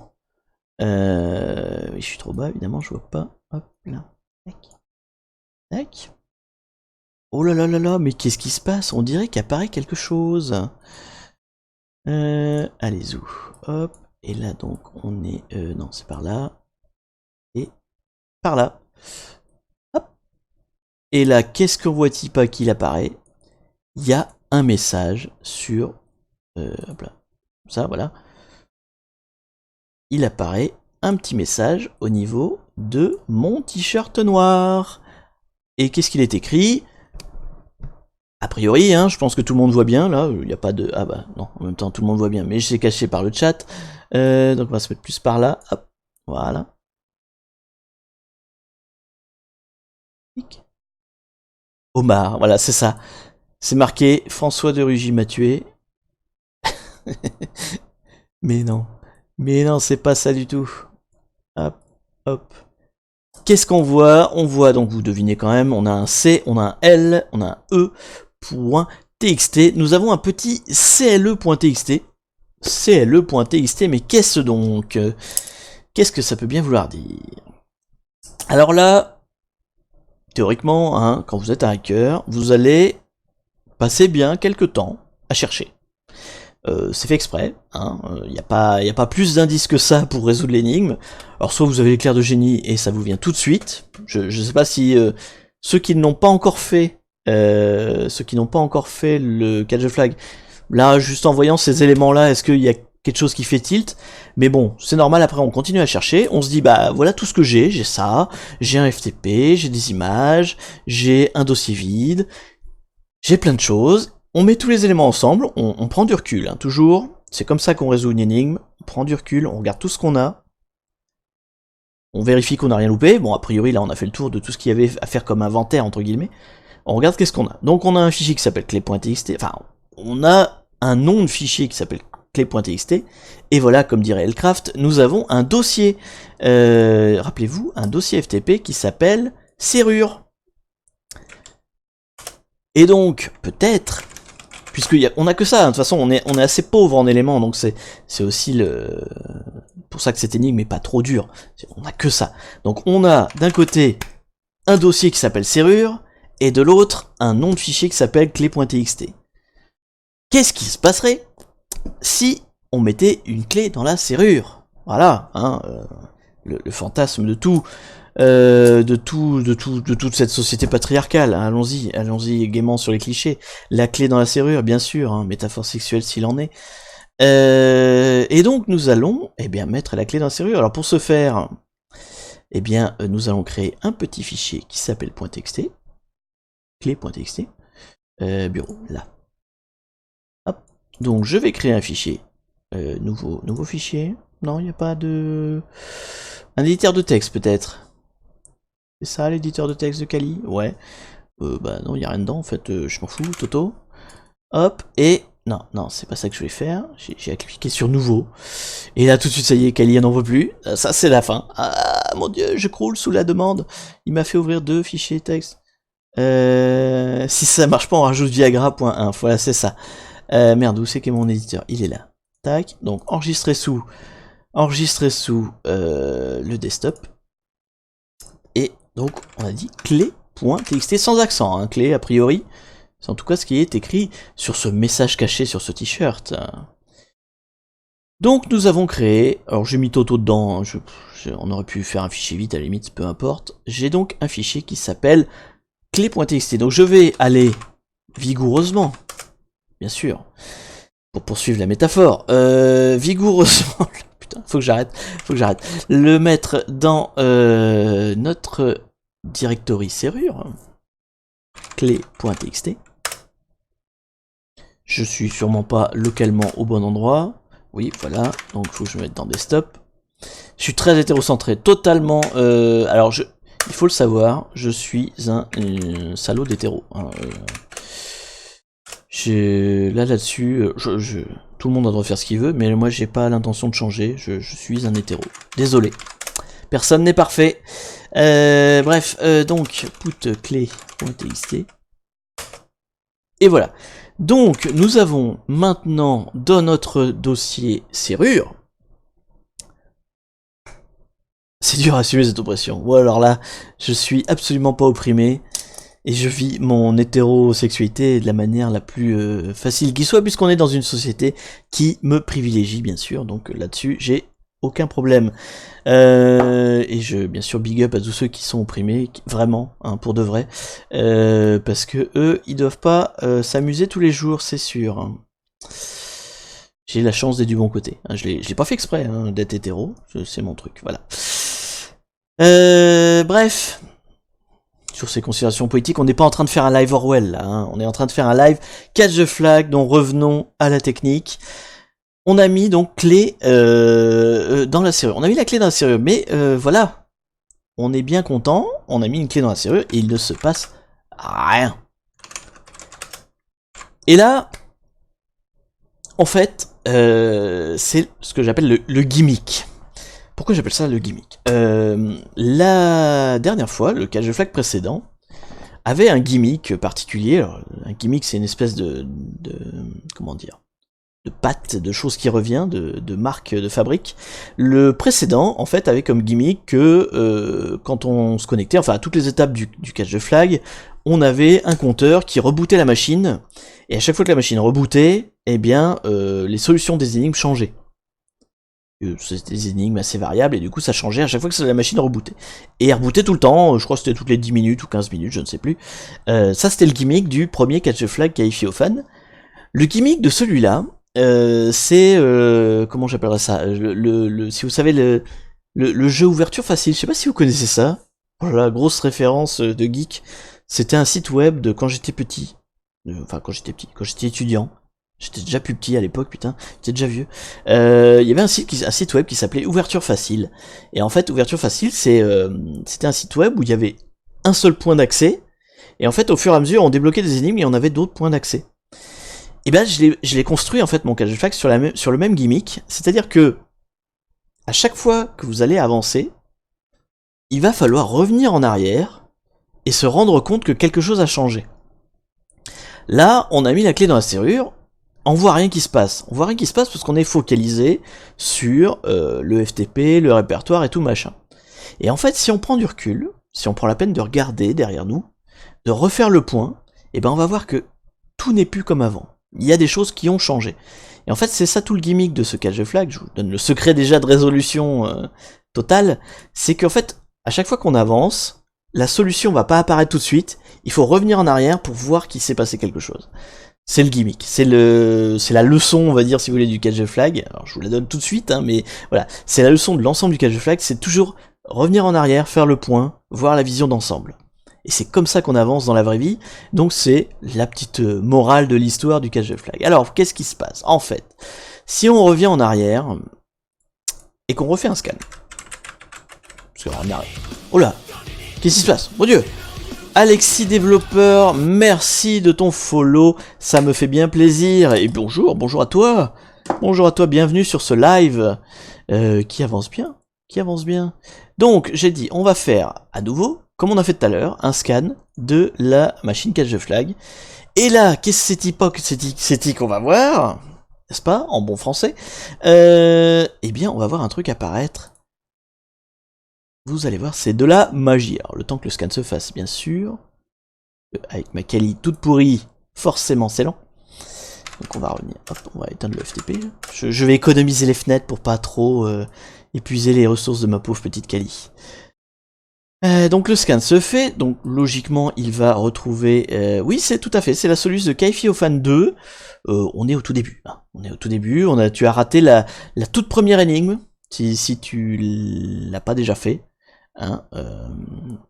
Oui, je suis trop bas évidemment, je vois pas. Hop là. Tac. Tac. Oh là là là là, mais qu'est-ce qui se passe? On dirait qu'apparaît quelque chose. Allez, zou. Hop. Et là, donc, on est... non, c'est par là. Et par là. Hop. Et là, qu'est-ce qu'on voit-il pas qu'il apparaît? Il y a un message sur... hop là. Ça, voilà. Il apparaît un petit message au niveau de mon t-shirt noir. Et qu'est-ce qu'il est écrit? A priori, hein, je pense que tout le monde voit bien, là, il n'y a pas de... Ah bah non, en même temps tout le monde voit bien, mais c'est caché par le chat. Donc on va se mettre plus par là, hop, voilà. Omar, voilà, c'est ça. C'est marqué François de Rugy m'a tué. Mais non, c'est pas ça du tout. Hop, hop. Qu'est-ce qu'on voit? On voit, donc vous devinez quand même, on a un C, on a un L, on a un E, point TXT. Nous avons un petit CLE.txt. CLE.txt, mais qu'est-ce donc? Qu'est-ce que ça peut bien vouloir dire? Alors là, théoriquement, hein, quand vous êtes un hacker, vous allez passer bien quelques temps à chercher. C'est fait exprès, hein, y a pas plus d'indices que ça pour résoudre l'énigme. Alors soit vous avez l'éclair de génie et ça vous vient tout de suite. Je sais pas si ceux qui n'ont pas encore fait le catch flag, là juste en voyant ces éléments là, est-ce qu'il y a quelque chose qui fait tilt? Mais bon, c'est normal, après on continue à chercher, on se dit bah voilà tout ce que j'ai ça, j'ai un FTP, j'ai des images, j'ai un dossier vide, j'ai plein de choses. On met tous les éléments ensemble, on prend du recul, hein, toujours. C'est comme ça qu'on résout une énigme. On prend du recul, on regarde tout ce qu'on a. On vérifie qu'on n'a rien loupé. Bon, a priori, là, on a fait le tour de tout ce qu'il y avait à faire comme inventaire, entre guillemets. On regarde qu'est-ce qu'on a. Donc, on a un fichier qui s'appelle clé.txt. Enfin, on a un nom de fichier qui s'appelle clé.txt. Et voilà, comme dirait Elcraft, nous avons un dossier. Rappelez-vous, un dossier FTP qui s'appelle serrure. Et donc, peut-être... Puisqu'on a que ça, hein. De toute façon on est assez pauvre en éléments, donc c'est aussi pour ça que cette énigme est pas trop dure. On a que ça. Donc on a d'un côté un dossier qui s'appelle serrure, et de l'autre un nom de fichier qui s'appelle clé.txt. Qu'est-ce qui se passerait si on mettait une clé dans la serrure? Voilà, hein, le fantasme de tout. De toute cette société patriarcale. Allons-y gaiement sur les clichés. La clé dans la serrure, bien sûr, hein, métaphore sexuelle s'il en est. Et donc nous allons, mettre la clé dans la serrure. Alors pour ce faire, nous allons créer un petit fichier qui s'appelle .txt, clé.txt, bureau, là. Hop. Donc je vais créer un fichier, nouveau fichier. Non, il n'y a pas de... Un éditeur de texte peut-être. C'est ça l'éditeur de texte de Kali? Ouais. Bah non, il n'y a rien dedans en fait, je m'en fous, Toto. Hop, et Non, non, c'est pas ça que je vais faire. J'ai cliqué sur nouveau. Et là, tout de suite, ça y est, Kali n'en veut plus. Ça, c'est la fin. Ah, mon dieu, je croule sous la demande. Il m'a fait ouvrir 2 fichiers texte. Si ça marche pas, on rajoute Viagra.inf. Voilà, c'est ça. Merde, où c'est qu'est mon éditeur? Il est là. Tac. Donc, enregistrer sous le desktop. Et donc, on a dit clé.txt sans accent. Hein, clé, a priori. C'est en tout cas ce qui est écrit sur ce message caché sur ce t-shirt. Donc nous avons créé, alors j'ai mis Toto dedans, on aurait pu faire un fichier vite à la limite, peu importe. J'ai donc un fichier qui s'appelle clé.txt. Donc je vais aller vigoureusement, bien sûr, pour poursuivre la métaphore, vigoureusement, putain, faut que j'arrête, le mettre dans notre directory serrure, clé.txt. Je suis sûrement pas localement au bon endroit. Oui, voilà. Donc, il faut que je me mette dans desktop. Je suis très hétérocentré, totalement. Alors, il faut le savoir, je suis un salaud d'hétéro. Hein, là-dessus, tout le monde a le droit de faire ce qu'il veut, mais moi, j'ai pas l'intention de changer. Je suis un hétéro. Désolé. Personne n'est parfait. Bref, donc, put clé.txt. Et voilà. Donc, nous avons maintenant dans notre dossier serrure. C'est dur à assumer cette oppression. Bon, alors là, je suis absolument pas opprimé. Et je vis mon hétérosexualité de la manière la plus facile qui soit, puisqu'on est dans une société qui me privilégie, bien sûr. Donc là-dessus, j'ai aucun problème. Et bien sûr, big up à tous ceux qui sont opprimés, vraiment, hein, pour de vrai, parce que eux, ils doivent pas s'amuser tous les jours, c'est sûr. Hein. J'ai la chance d'être du bon côté. Hein, je l'ai pas fait exprès hein, d'être hétéro, c'est mon truc, voilà. Bref, sur ces considérations politiques, on n'est pas en train de faire un live Orwell, là. Hein, on est en train de faire un live catch the flag, donc revenons à la technique. On a mis donc clé dans la serrure. On a mis la clé dans la serrure, mais voilà. On est bien content, on a mis une clé dans la serrure et il ne se passe rien. Et là, en fait, c'est ce que j'appelle le gimmick. Pourquoi j'appelle ça le gimmick? La dernière fois, le catch the flag précédent avait un gimmick particulier. Alors, un gimmick, c'est une espèce de comment dire, de patte, de choses qui revient, de marque de fabrique. Le précédent, en fait, avait comme gimmick que quand on se connectait, enfin à toutes les étapes du catch the flag, on avait un compteur qui rebootait la machine, et à chaque fois que la machine rebootait, eh bien, les solutions des énigmes changeaient. C'était des énigmes assez variables, et du coup ça changeait à chaque fois que la machine rebootait. Et elle rebootait tout le temps, je crois que c'était toutes les 10 minutes ou 15 minutes, je ne sais plus. Ça c'était le gimmick du premier catch the flag qualifié aux fans. Le gimmick de celui-là, c'est comment j'appellerais ça, si vous savez le jeu ouverture facile, je sais pas si vous connaissez ça. Voilà, grosse référence de geek. C'était un site web de quand j'étais petit, enfin quand j'étais étudiant. J'étais déjà plus petit à l'époque, putain, j'étais déjà vieux. Il y avait un site web qui s'appelait Ouverture Facile. Et en fait, Ouverture Facile, c'était un site web où il y avait un seul point d'accès. Et en fait, au fur et à mesure, on débloquait des énigmes et on avait d'autres points d'accès. Et ben, je l'ai construit en fait mon catch the flag sur le même gimmick. C'est-à-dire que à chaque fois que vous allez avancer, il va falloir revenir en arrière et se rendre compte que quelque chose a changé. Là, on a mis la clé dans la serrure. On voit rien qui se passe. On voit rien qui se passe parce qu'on est focalisé sur le FTP, le répertoire et tout machin. Et en fait, si on prend du recul, si on prend la peine de regarder derrière nous, de refaire le point, et ben on va voir que tout n'est plus comme avant. Il y a des choses qui ont changé. Et en fait, c'est ça tout le gimmick de ce catch the flag. Je vous donne le secret déjà de résolution totale. C'est qu'en fait, à chaque fois qu'on avance, la solution va pas apparaître tout de suite. Il faut revenir en arrière pour voir qu'il s'est passé quelque chose. C'est le gimmick, c'est la leçon, on va dire, si vous voulez, du catch the flag. Alors, je vous la donne tout de suite, hein, mais voilà, c'est la leçon de l'ensemble du catch the flag, c'est toujours revenir en arrière, faire le point, voir la vision d'ensemble. Et c'est comme ça qu'on avance dans la vraie vie, donc c'est la petite morale de l'histoire du catch the flag. Alors, qu'est-ce qui se passe? En fait, si on revient en arrière, et qu'on refait un scan, parce qu'on arrière, oh là, qu'est-ce qui se passe? Mon Dieu! Alexis développeur, merci de ton follow, ça me fait bien plaisir. Et bonjour à toi. Bonjour à toi, bienvenue sur ce live qui avance bien, Donc j'ai dit, on va faire à nouveau, comme on a fait tout à l'heure, un scan de la machine Catch the Flag. Et là, qu'est-ce que c'est qu'on va voir, n'est-ce pas, en bon français? Eh bien, on va voir un truc apparaître. Vous allez voir, c'est de la magie. Alors, le temps que le scan se fasse, bien sûr. Avec ma quali toute pourrie, forcément c'est lent. Donc on va revenir. Hop, on va éteindre le FTP. Je vais économiser les fenêtres pour pas trop épuiser les ressources de ma pauvre petite quali. Donc le scan se fait, donc logiquement il va retrouver... oui, c'est tout à fait, c'est la solution de Kaifyofan 2. On est au tout début. Hein. On est au tout début, tu as raté la toute première énigme, si tu l'as pas déjà fait. Hein,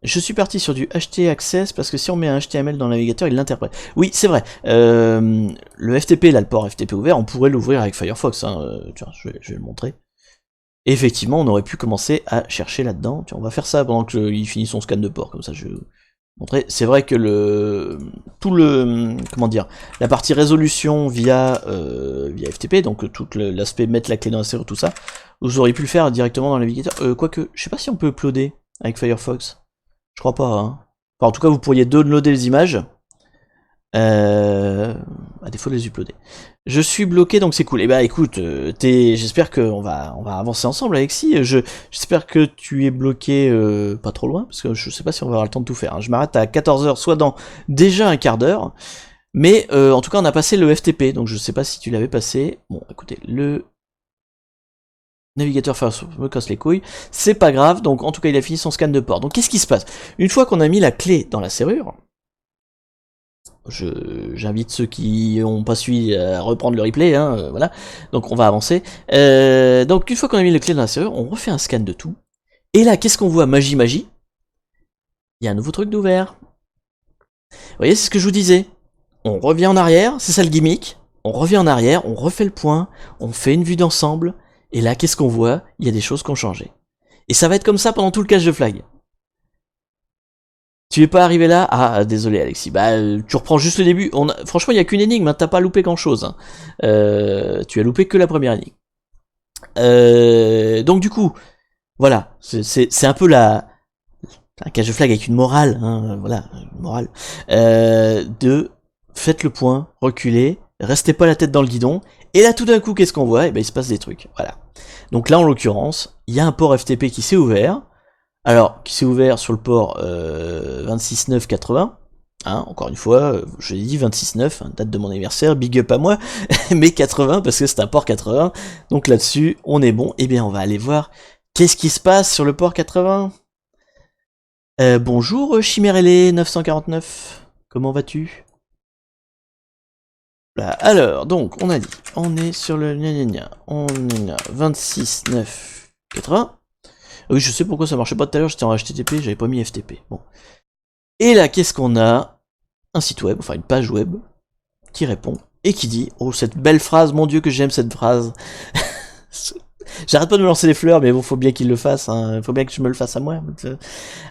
je suis parti sur du htaccess parce que si on met un HTML dans le navigateur, il l'interprète. Oui, c'est vrai. Le FTP, là, le port FTP ouvert, on pourrait l'ouvrir avec Firefox. Hein, tiens, je vais le montrer. Et effectivement, on aurait pu commencer à chercher là-dedans. Tiens, on va faire ça pendant qu'il finit son scan de port, comme ça je vais vous montrer. C'est vrai que comment dire, la partie résolution via FTP, donc tout l'aspect mettre la clé dans la serrure, tout ça, vous auriez pu le faire directement dans le navigateur. Quoique, je sais pas si on peut uploader avec Firefox. Je crois pas. Hein. Enfin, en tout cas, vous pourriez downloader les images. À défaut de les uploader. Je suis bloqué, donc c'est cool. Et bah écoute, j'espère qu'on va avancer ensemble, Alexis. J'espère que tu es bloqué pas trop loin, parce que je sais pas si on va avoir le temps de tout faire. Hein. Je m'arrête à 14h, soit dans déjà un quart d'heure. Mais en tout cas, on a passé le FTP, donc je sais pas si tu l'avais passé. Bon, écoutez, le navigateur Firefox me casse les couilles, c'est pas grave, donc en tout cas il a fini son scan de port. Donc qu'est-ce qui se passe? Une fois qu'on a mis la clé dans la serrure, j'invite ceux qui n'ont pas suivi à reprendre le replay, hein, voilà, donc on va avancer. Donc une fois qu'on a mis la clé dans la serrure, on refait un scan de tout, et là qu'est-ce qu'on voit? Magie, il y a un nouveau truc d'ouvert. Vous voyez, c'est ce que je vous disais, on revient en arrière, c'est ça le gimmick, on revient en arrière, on refait le point, on fait une vue d'ensemble, et là, qu'est-ce qu'on voit? Il y a des choses qui ont changé. Et ça va être comme ça pendant tout le catch de flag. Tu es pas arrivé là? Ah, désolé Alexis. Bah, tu reprends juste le début. Franchement, il n'y a qu'une énigme, hein. T'as pas loupé grand-chose. Hein. Tu as loupé que la première énigme. Donc du coup, voilà. C'est un peu un catch de flag avec une morale. Hein, voilà, une morale. Faites le point, reculez, restez pas la tête dans le guidon. Et là, tout d'un coup, qu'est-ce qu'on voit? Eh ben, il se passe des trucs. Voilà. Donc là, en l'occurrence, il y a un port FTP qui s'est ouvert. Alors, qui s'est ouvert sur le port 26.9.80. Hein, encore une fois, je l'ai dit 26.9, hein, date de mon anniversaire, big up à moi, mais 80 parce que c'est un port 80. Donc là-dessus, on est bon. Eh bien, on va aller voir qu'est-ce qui se passe sur le port 80. Bonjour Chimérélé 949, comment vas-tu? Là, alors, donc, on a dit, on est sur le on est là, 26.9.80. Oui, je sais pourquoi ça marchait pas tout à l'heure, j'étais en HTTP, j'avais pas mis FTP. Bon. Et là, qu'est-ce qu'on a? Un site web, enfin une page web, qui répond, et qui dit, oh, cette belle phrase, mon Dieu que j'aime cette phrase. J'arrête pas de me lancer des fleurs, mais bon, faut bien qu'il le fasse, hein. Faut bien que je me le fasse à moi.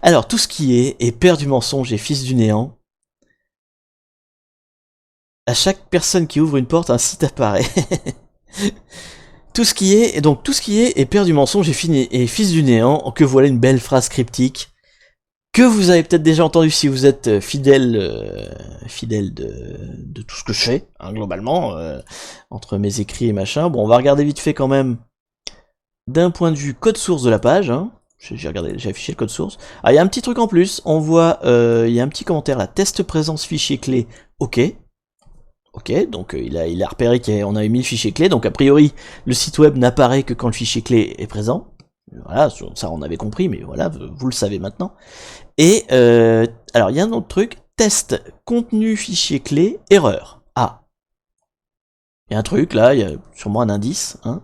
Alors, tout ce qui est père du mensonge et fils du néant. À chaque personne qui ouvre une porte, un site apparaît. Tout ce qui est père du mensonge et fils du néant, que voilà une belle phrase cryptique, que vous avez peut-être déjà entendu si vous êtes fidèle de tout ce que je fais, hein, globalement, entre mes écrits et machin. Bon, on va regarder vite fait quand même, d'un point de vue code source de la page, hein. J'ai affiché le code source. Ah, il y a un petit truc en plus, on voit, il y a un petit commentaire là, test présence fichier clé, ok. Ok, donc il a repéré qu'on avait mis le fichier clé, donc a priori le site web n'apparaît que quand le fichier clé est présent. Voilà, ça on avait compris, mais voilà, vous le savez maintenant. Et alors il y a un autre truc, test contenu fichier clé erreur. Ah, il y a un truc là, il y a sûrement un indice, hein,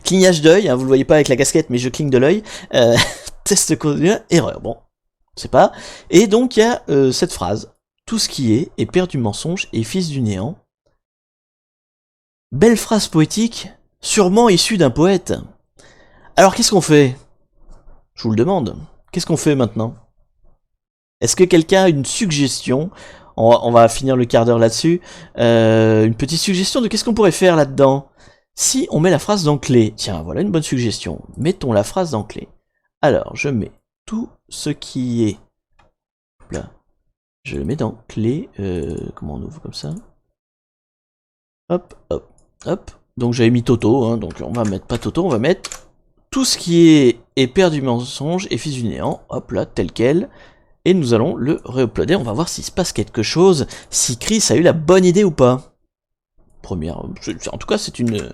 clignage d'œil, hein, vous le voyez pas avec la casquette, mais je cligne de l'œil. Test contenu erreur. Bon, c'est pas. Et donc il y a cette phrase. Tout ce qui est père du mensonge et fils du néant. Belle phrase poétique, sûrement issue d'un poète. Alors qu'est-ce qu'on fait? Je vous le demande. Qu'est-ce qu'on fait maintenant? Est-ce que quelqu'un a une suggestion? On va finir le quart d'heure là-dessus. Une petite suggestion de qu'est-ce qu'on pourrait faire là-dedans? Si on met la phrase dans clé. Tiens, voilà une bonne suggestion. Mettons la phrase dans clé. Alors, je mets tout ce qui est... Là. Je le mets dans clé. Comment on ouvre comme ça? Hop, hop, hop. Donc j'avais mis Toto, hein, donc on va mettre pas Toto, on va mettre tout ce qui est père du mensonge et fils du néant. Hop là, tel quel. Et nous allons le re-uploader. On va voir s'il se passe quelque chose, si Chris a eu la bonne idée ou pas. Première, en tout cas c'est une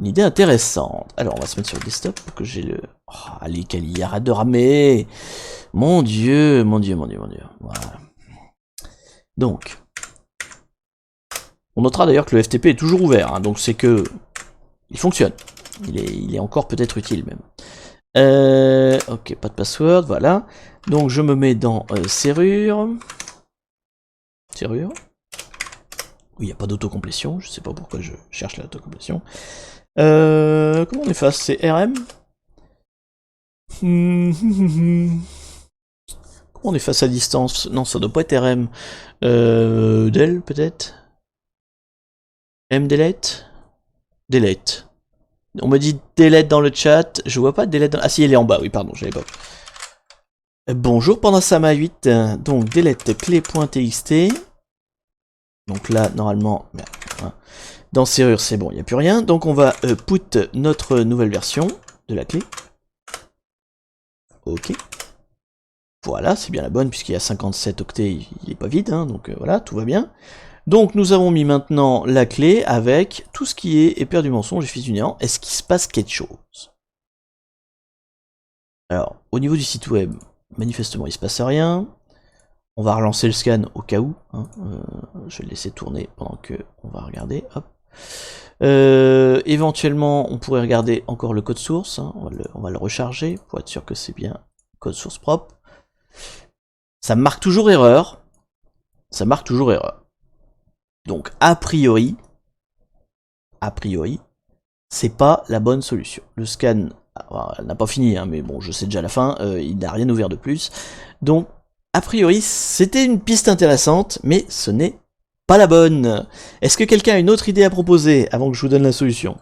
idée intéressante. Alors on va se mettre sur le desktop pour que j'ai le... Oh, allez Kali, arrête de ramer. Mon dieu, mon dieu, mon dieu, mon dieu. Voilà. Donc, on notera d'ailleurs que le FTP est toujours ouvert, hein, donc c'est que il fonctionne. Il est encore peut-être utile même. Ok, pas de password, voilà. Donc je me mets dans serrure. Serrure. Oui, il n'y a pas d'autocomplétion, je sais pas pourquoi je cherche l'autocomplétion. Comment on efface? C'est RM? Comment on efface à distance? Non, ça doit pas être RM. Del peut-être? Delete? Delete. On me dit delete dans le chat. Je vois pas delete dans... Ah si, elle est en bas. Oui, pardon, j'avais pas. Bonjour Pandasama 8. Donc, delete clé.txt. Donc là, normalement... Dans serrure, c'est bon, il n'y a plus rien. Donc on va put notre nouvelle version de la clé. Ok. Voilà, c'est bien la bonne, puisqu'il y a 57 octets, il n'est pas vide, hein, donc voilà, tout va bien. Donc nous avons mis maintenant la clé avec tout ce qui est père du mensonge et fils du néant. Est-ce qu'il se passe quelque chose? Alors, au niveau du site web, manifestement il se passe rien. On va relancer le scan au cas où. Hein. Je vais le laisser tourner pendant que on va regarder. Hop. Éventuellement, on pourrait regarder encore le code source. Hein. On va le recharger pour être sûr que c'est bien code source propre. Ça marque toujours erreur. Ça marque toujours erreur. Donc, a priori, c'est pas la bonne solution. Le scan, elle n'a pas fini, hein, mais bon, je sais déjà la fin. Il n'a rien ouvert de plus. Donc, a priori, c'était une piste intéressante, mais ce n'est pas la bonne. Est-ce que quelqu'un a une autre idée à proposer avant que je vous donne la solution?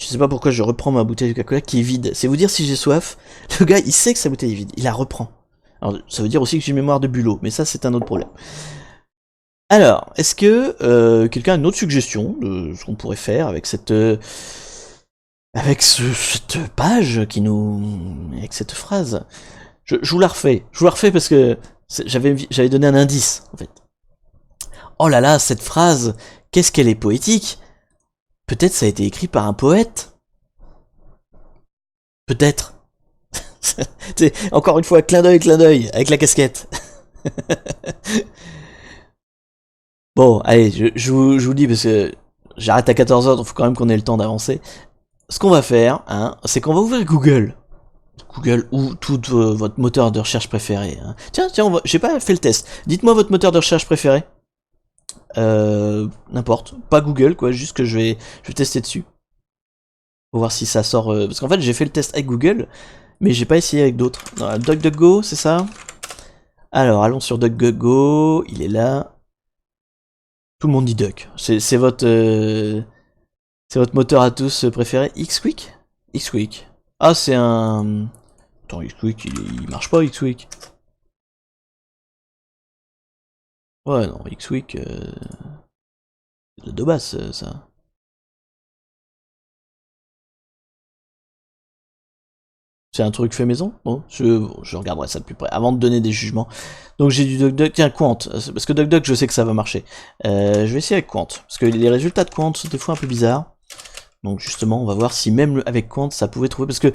Je sais pas pourquoi je reprends ma bouteille de Coca-Cola qui est vide. C'est vous dire si j'ai soif. Le gars, il sait que sa bouteille est vide. Il la reprend. Alors, ça veut dire aussi que j'ai une mémoire de bulot, mais ça, c'est un autre problème. Alors, est-ce que quelqu'un a une autre suggestion de ce qu'on pourrait faire avec cette... cette page qui nous... avec cette phrase. Je vous la refais. Je vous la refais parce que j'avais donné un indice, en fait. Oh là là, cette phrase, qu'est-ce qu'elle est poétique. Peut-être ça a été écrit par un poète. Peut-être. Encore une fois, clin d'œil, avec la casquette. Bon, allez, je vous dis parce que j'arrête à 14h, donc il faut quand même qu'on ait le temps d'avancer. Ce qu'on va faire, hein, c'est qu'on va ouvrir Google. Google ou tout votre moteur de recherche préféré. Hein. Tiens, j'ai pas fait le test. Dites-moi votre moteur de recherche préféré. N'importe. Pas Google, quoi, juste que je vais tester dessus. Pour voir si ça sort... parce qu'en fait, j'ai fait le test avec Google, mais j'ai pas essayé avec d'autres. DuckDuckGo, c'est ça? Alors, allons sur DuckDuckGo. Il est là. Tout le monde dit Duck. C'est votre moteur à tous préféré. Xquick? Xquick. Ah, c'est un... Attends, Xquick, il marche pas, Xquick. Ouais, non, Xquick... c'est de base, ça. C'est un truc fait maison? Bon, je regarderai ça de plus près, avant de donner des jugements. Donc j'ai du DuckDuck, tiens, Quant, parce que DuckDuck, je sais que ça va marcher. Je vais essayer avec Quant, parce que les résultats de Quant sont des fois un peu bizarres. Donc justement, on va voir si même avec Quant, ça pouvait trouver, parce que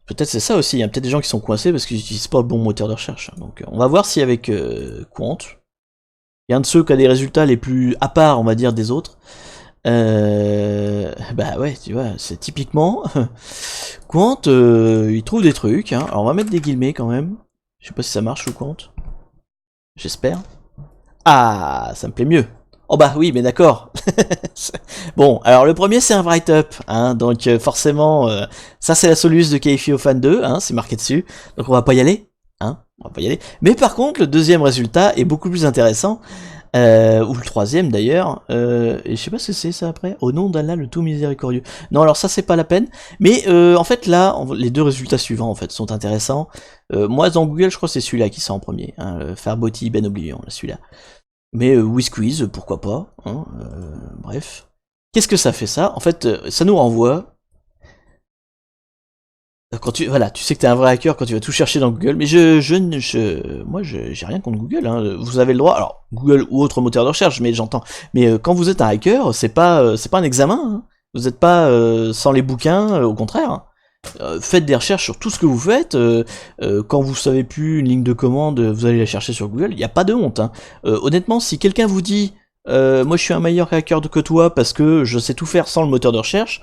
peut-être c'est ça aussi, il y a peut-être des gens qui sont coincés parce qu'ils n'utilisent pas le bon moteur de recherche. Donc on va voir si avec Quant, il y a un de ceux qui a des résultats les plus à part, on va dire, des autres. Bah ouais, tu vois, c'est typiquement... Quant, il trouve des trucs, hein. Alors on va mettre des guillemets quand même. Je sais pas si ça marche ou Quant. J'espère. Ah, ça me plaît mieux. Oh bah oui, mais d'accord. Bon, alors le premier c'est un write-up, hein, donc forcément, ça c'est la soluce de KFIO Fan 2, hein, c'est marqué dessus, donc on va pas y aller, hein, on va pas y aller. Mais par contre, le deuxième résultat est beaucoup plus intéressant, ou le troisième d'ailleurs, et je sais pas ce que c'est ça après, au nom d'Allah le tout miséricordieux. Non, alors ça c'est pas la peine, mais en fait là, les deux résultats suivants en fait sont intéressants. Moi dans Google, je crois que c'est celui-là qui sort en premier, hein, Farboti Ben Oblivion, celui-là. Mais WizQuiz, pourquoi pas, hein, bref. Qu'est-ce que ça fait ça? En fait, ça nous renvoie. Quand voilà, tu sais que t'es un vrai hacker quand tu vas tout chercher dans Google, mais moi, j'ai rien contre Google, hein. Vous avez le droit, alors Google ou autre moteur de recherche, mais j'entends. Mais quand vous êtes un hacker, c'est pas un examen, hein. Vous n'êtes pas sans les bouquins, au contraire, hein. Faites des recherches sur tout ce que vous faites. Quand vous savez plus une ligne de commande, vous allez la chercher sur Google. Il n'y a pas de honte, hein. Honnêtement, si quelqu'un vous dit, moi je suis un meilleur hacker que toi parce que je sais tout faire sans le moteur de recherche,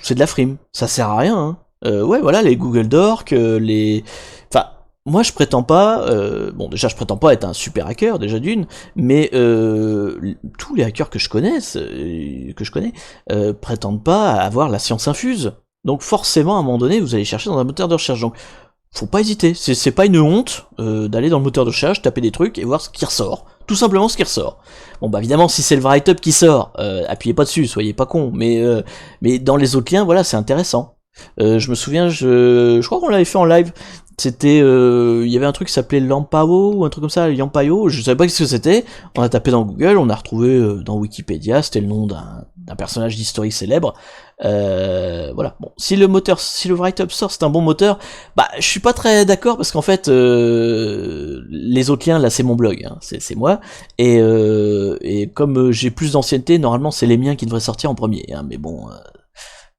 c'est de la frime, ça sert à rien, hein. Ouais, voilà, les Google Docs, enfin, moi je prétends pas, bon déjà je prétends pas être un super hacker, déjà d'une, mais tous les hackers que je connais, prétendent pas avoir la science infuse. Donc forcément, à un moment donné, vous allez chercher dans un moteur de recherche. Donc, faut pas hésiter, c'est pas une honte d'aller dans le moteur de recherche, taper des trucs et voir ce qui ressort. Tout simplement ce qui ressort. Bon bah évidemment si c'est le write-up qui sort, appuyez pas dessus, soyez pas cons, mais dans les autres liens, voilà, c'est intéressant. Je me souviens, je crois qu'on l'avait fait en live, c'était, il y avait un truc qui s'appelait Lampao, ou un truc comme ça, Yampayo, je savais pas ce que c'était, on a tapé dans Google, on a retrouvé dans Wikipédia, c'était le nom d'un personnage d'historique célèbre, voilà. Bon, si le write-up sort, c'est un bon moteur, bah je suis pas très d'accord parce qu'en fait les autres liens là c'est mon blog, hein, c'est moi et comme j'ai plus d'ancienneté, normalement c'est les miens qui devraient sortir en premier, hein, mais bon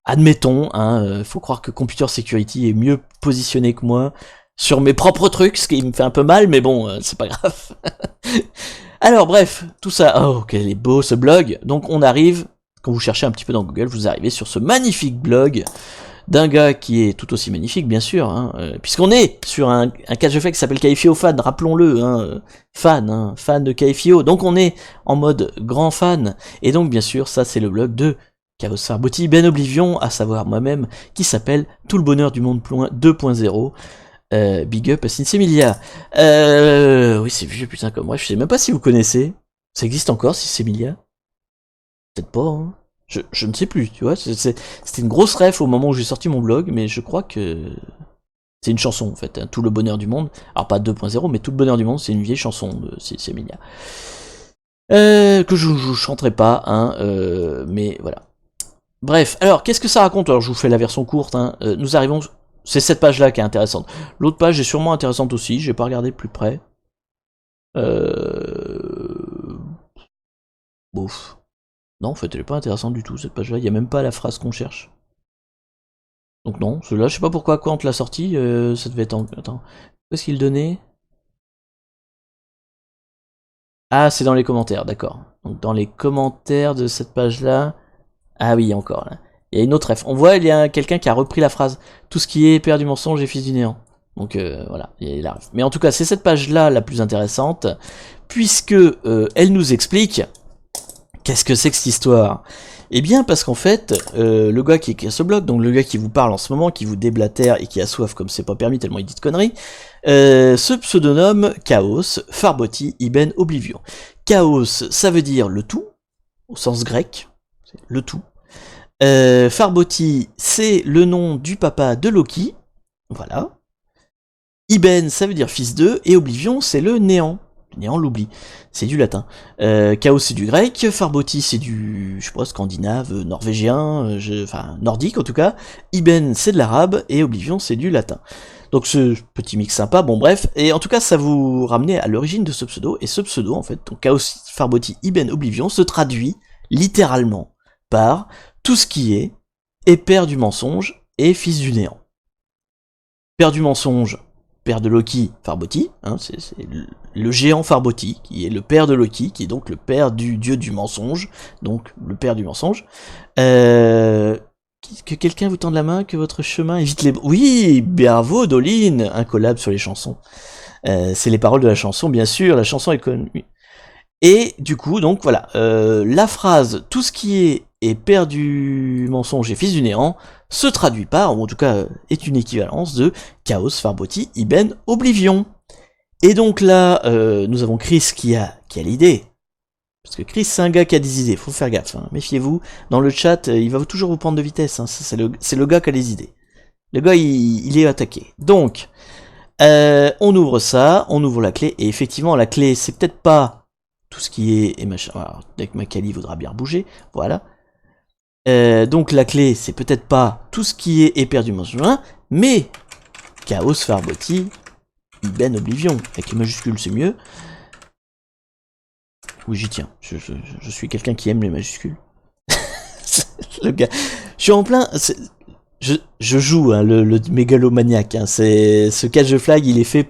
admettons, hein, faut croire que Computer Security est mieux positionné que moi sur mes propres trucs, ce qui me fait un peu mal, mais bon, c'est pas grave. Alors bref, tout ça, oh quel est beau ce blog. Donc on arrive, quand vous cherchez un petit peu dans Google, vous arrivez sur ce magnifique blog d'un gars qui est tout aussi magnifique, bien sûr, hein, puisqu'on est sur un catch de flag qui s'appelle KFIO Fan, rappelons-le, hein, fan de KFIO, donc on est en mode grand fan, et donc bien sûr, ça c'est le blog de Chaos Farboti Ben Oblivion, à savoir moi-même, qui s'appelle Tout le bonheur du monde 2.0, big up à Sinsemilia. Oui c'est vieux putain comme moi, je sais même pas si vous connaissez, ça existe encore Sinsemilia? Peut-être pas, hein. Je ne sais plus, tu vois, c'était une grosse ref au moment où j'ai sorti mon blog, mais je crois que c'est une chanson en fait, hein, Tout le bonheur du monde, alors pas 2.0, mais Tout le bonheur du monde, c'est une vieille chanson de Sinsemilia. Que je chanterai pas, hein, mais voilà. Bref, alors qu'est-ce que ça raconte? Alors je vous fais la version courte, hein. Nous arrivons, c'est cette page-là qui est intéressante. L'autre page est sûrement intéressante aussi, j'ai pas regardé de plus près. Bof. Non, en fait, elle est pas intéressante du tout, cette page-là. Il y a même pas la phrase qu'on cherche. Donc non, celui-là, je sais pas pourquoi, quand on l'a sorti, ça devait être en... Attends, qu'est-ce qu'il donnait? Ah, c'est dans les commentaires, d'accord. Donc dans les commentaires de cette page-là... Ah oui, encore, là. Il y a une autre ref. On voit, il y a quelqu'un qui a repris la phrase « Tout ce qui est père du mensonge et fils du néant ». Donc voilà, il y a la ref. Mais en tout cas, c'est cette page-là la plus intéressante, puisque elle nous explique... Qu'est-ce que c'est que cette histoire? Eh bien parce qu'en fait, le gars qui écrit ce blog, donc le gars qui vous parle en ce moment, qui vous déblatère et qui a soif comme c'est pas permis tellement il dit de conneries, ce pseudonyme Chaos Farboti Ibn Oblivion. Chaos, ça veut dire le tout, au sens grec, c'est le tout. Farboti, c'est le nom du papa de Loki, voilà. Ibn, ça veut dire fils d'eux, et Oblivion, c'est le néant. Néant l'oubli, c'est du latin. Chaos c'est du grec, Farboti c'est du, je sais pas, scandinave, norvégien, enfin nordique en tout cas. Ibn c'est de l'arabe et Oblivion c'est du latin. Donc ce petit mix sympa, bon bref, et en tout cas ça vous ramenait à l'origine de ce pseudo, et ce pseudo en fait, donc Chaos Farboti Ibn Oblivion se traduit littéralement par tout ce qui est père du mensonge et fils du néant. Père du mensonge, père de Loki, Farboti, hein, c'est le géant Farboti, qui est le père de Loki, qui est donc le père du dieu du mensonge, donc le père du mensonge. Que quelqu'un vous tende la main, que votre chemin évite les... Oui, bravo Doline, un collab sur les chansons. C'est les paroles de la chanson, bien sûr, la chanson est connue. Et du coup, donc voilà, la phrase « tout ce qui est père du mensonge et fils du néant » se traduit par, ou en tout cas est une équivalence de Chaos, Farboti, Iben, Oblivion. Et donc là, nous avons Chris qui a l'idée. Parce que Chris, c'est un gars qui a des idées, faut faire gaffe, hein. Méfiez-vous. Dans le chat, il va toujours vous prendre de vitesse, hein. C'est le gars qui a les idées. Le gars, il est attaqué. Donc, on ouvre ça, on ouvre la clé, et effectivement, la clé, c'est peut-être pas tout ce qui est machin. Alors, avec Macali, il voudra bien bouger, voilà. Donc la clé, c'est peut-être pas tout ce qui est perdu mensonge, mais Chaos, Farboti, Iben, Oblivion. Avec les majuscules, c'est mieux. Oui, j'y tiens. Je suis quelqu'un qui aime les majuscules. Le gars. Je suis en plein. Je joue hein, le mégalomaniaque. Hein. Ce catch the flag, il est fait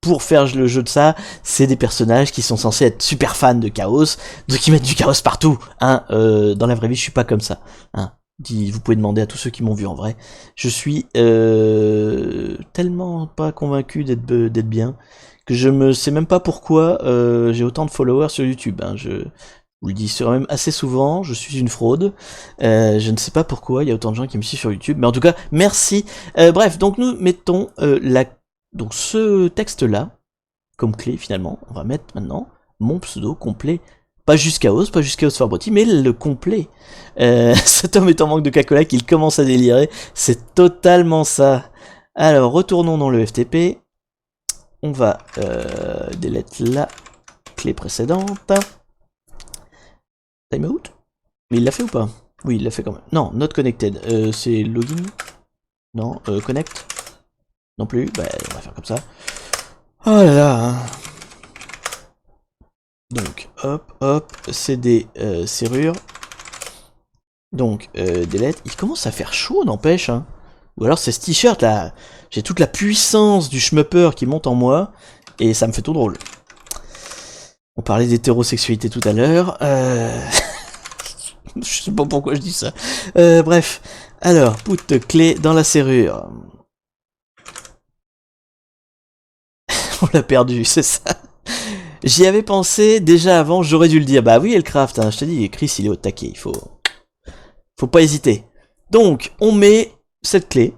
pour faire le jeu de ça. C'est des personnages qui sont censés être super fans de chaos, donc ils mettent du chaos partout. Hein. Dans la vraie vie, je suis pas comme ça. Hein. Vous pouvez demander à tous ceux qui m'ont vu en vrai. Je suis tellement pas convaincu d'être bien que je me sais même pas pourquoi j'ai autant de followers sur YouTube. Hein. Je vous le dis quand même assez souvent, je suis une fraude. Je ne sais pas pourquoi il y a autant de gens qui me suivent sur YouTube, mais en tout cas, merci. Bref, donc nous mettons donc ce texte-là comme clé finalement. On va mettre maintenant mon pseudo complet. Pas juste Chaos, pas juste Chaos Farboti, mais le complet. Cet homme est en manque de Coca-Cola qu'il commence à délirer. C'est totalement ça. Alors, retournons dans le FTP. On va delete la clé précédente. Timeout. Mais il l'a fait ou pas? Oui, il l'a fait quand même. Non, not connected. C'est login? Non, connect? Non plus? Bah, on va faire comme ça. Oh là là. Hein. Donc, hop, c'est des serrures. Donc, delete. Il commence à faire chaud, n'empêche. Hein. Ou alors c'est ce t-shirt là. J'ai toute la puissance du schmupper qui monte en moi. Et ça me fait tout drôle. On parlait d'hétérosexualité tout à l'heure. Je sais pas pourquoi je dis ça. Bref. Alors, put clé dans la serrure. On l'a perdu, c'est ça. J'y avais pensé déjà avant, j'aurais dû le dire. Bah oui, Elcraft, hein, je te dis, Chris il est au taquet, il faut pas hésiter. Donc, on met cette clé,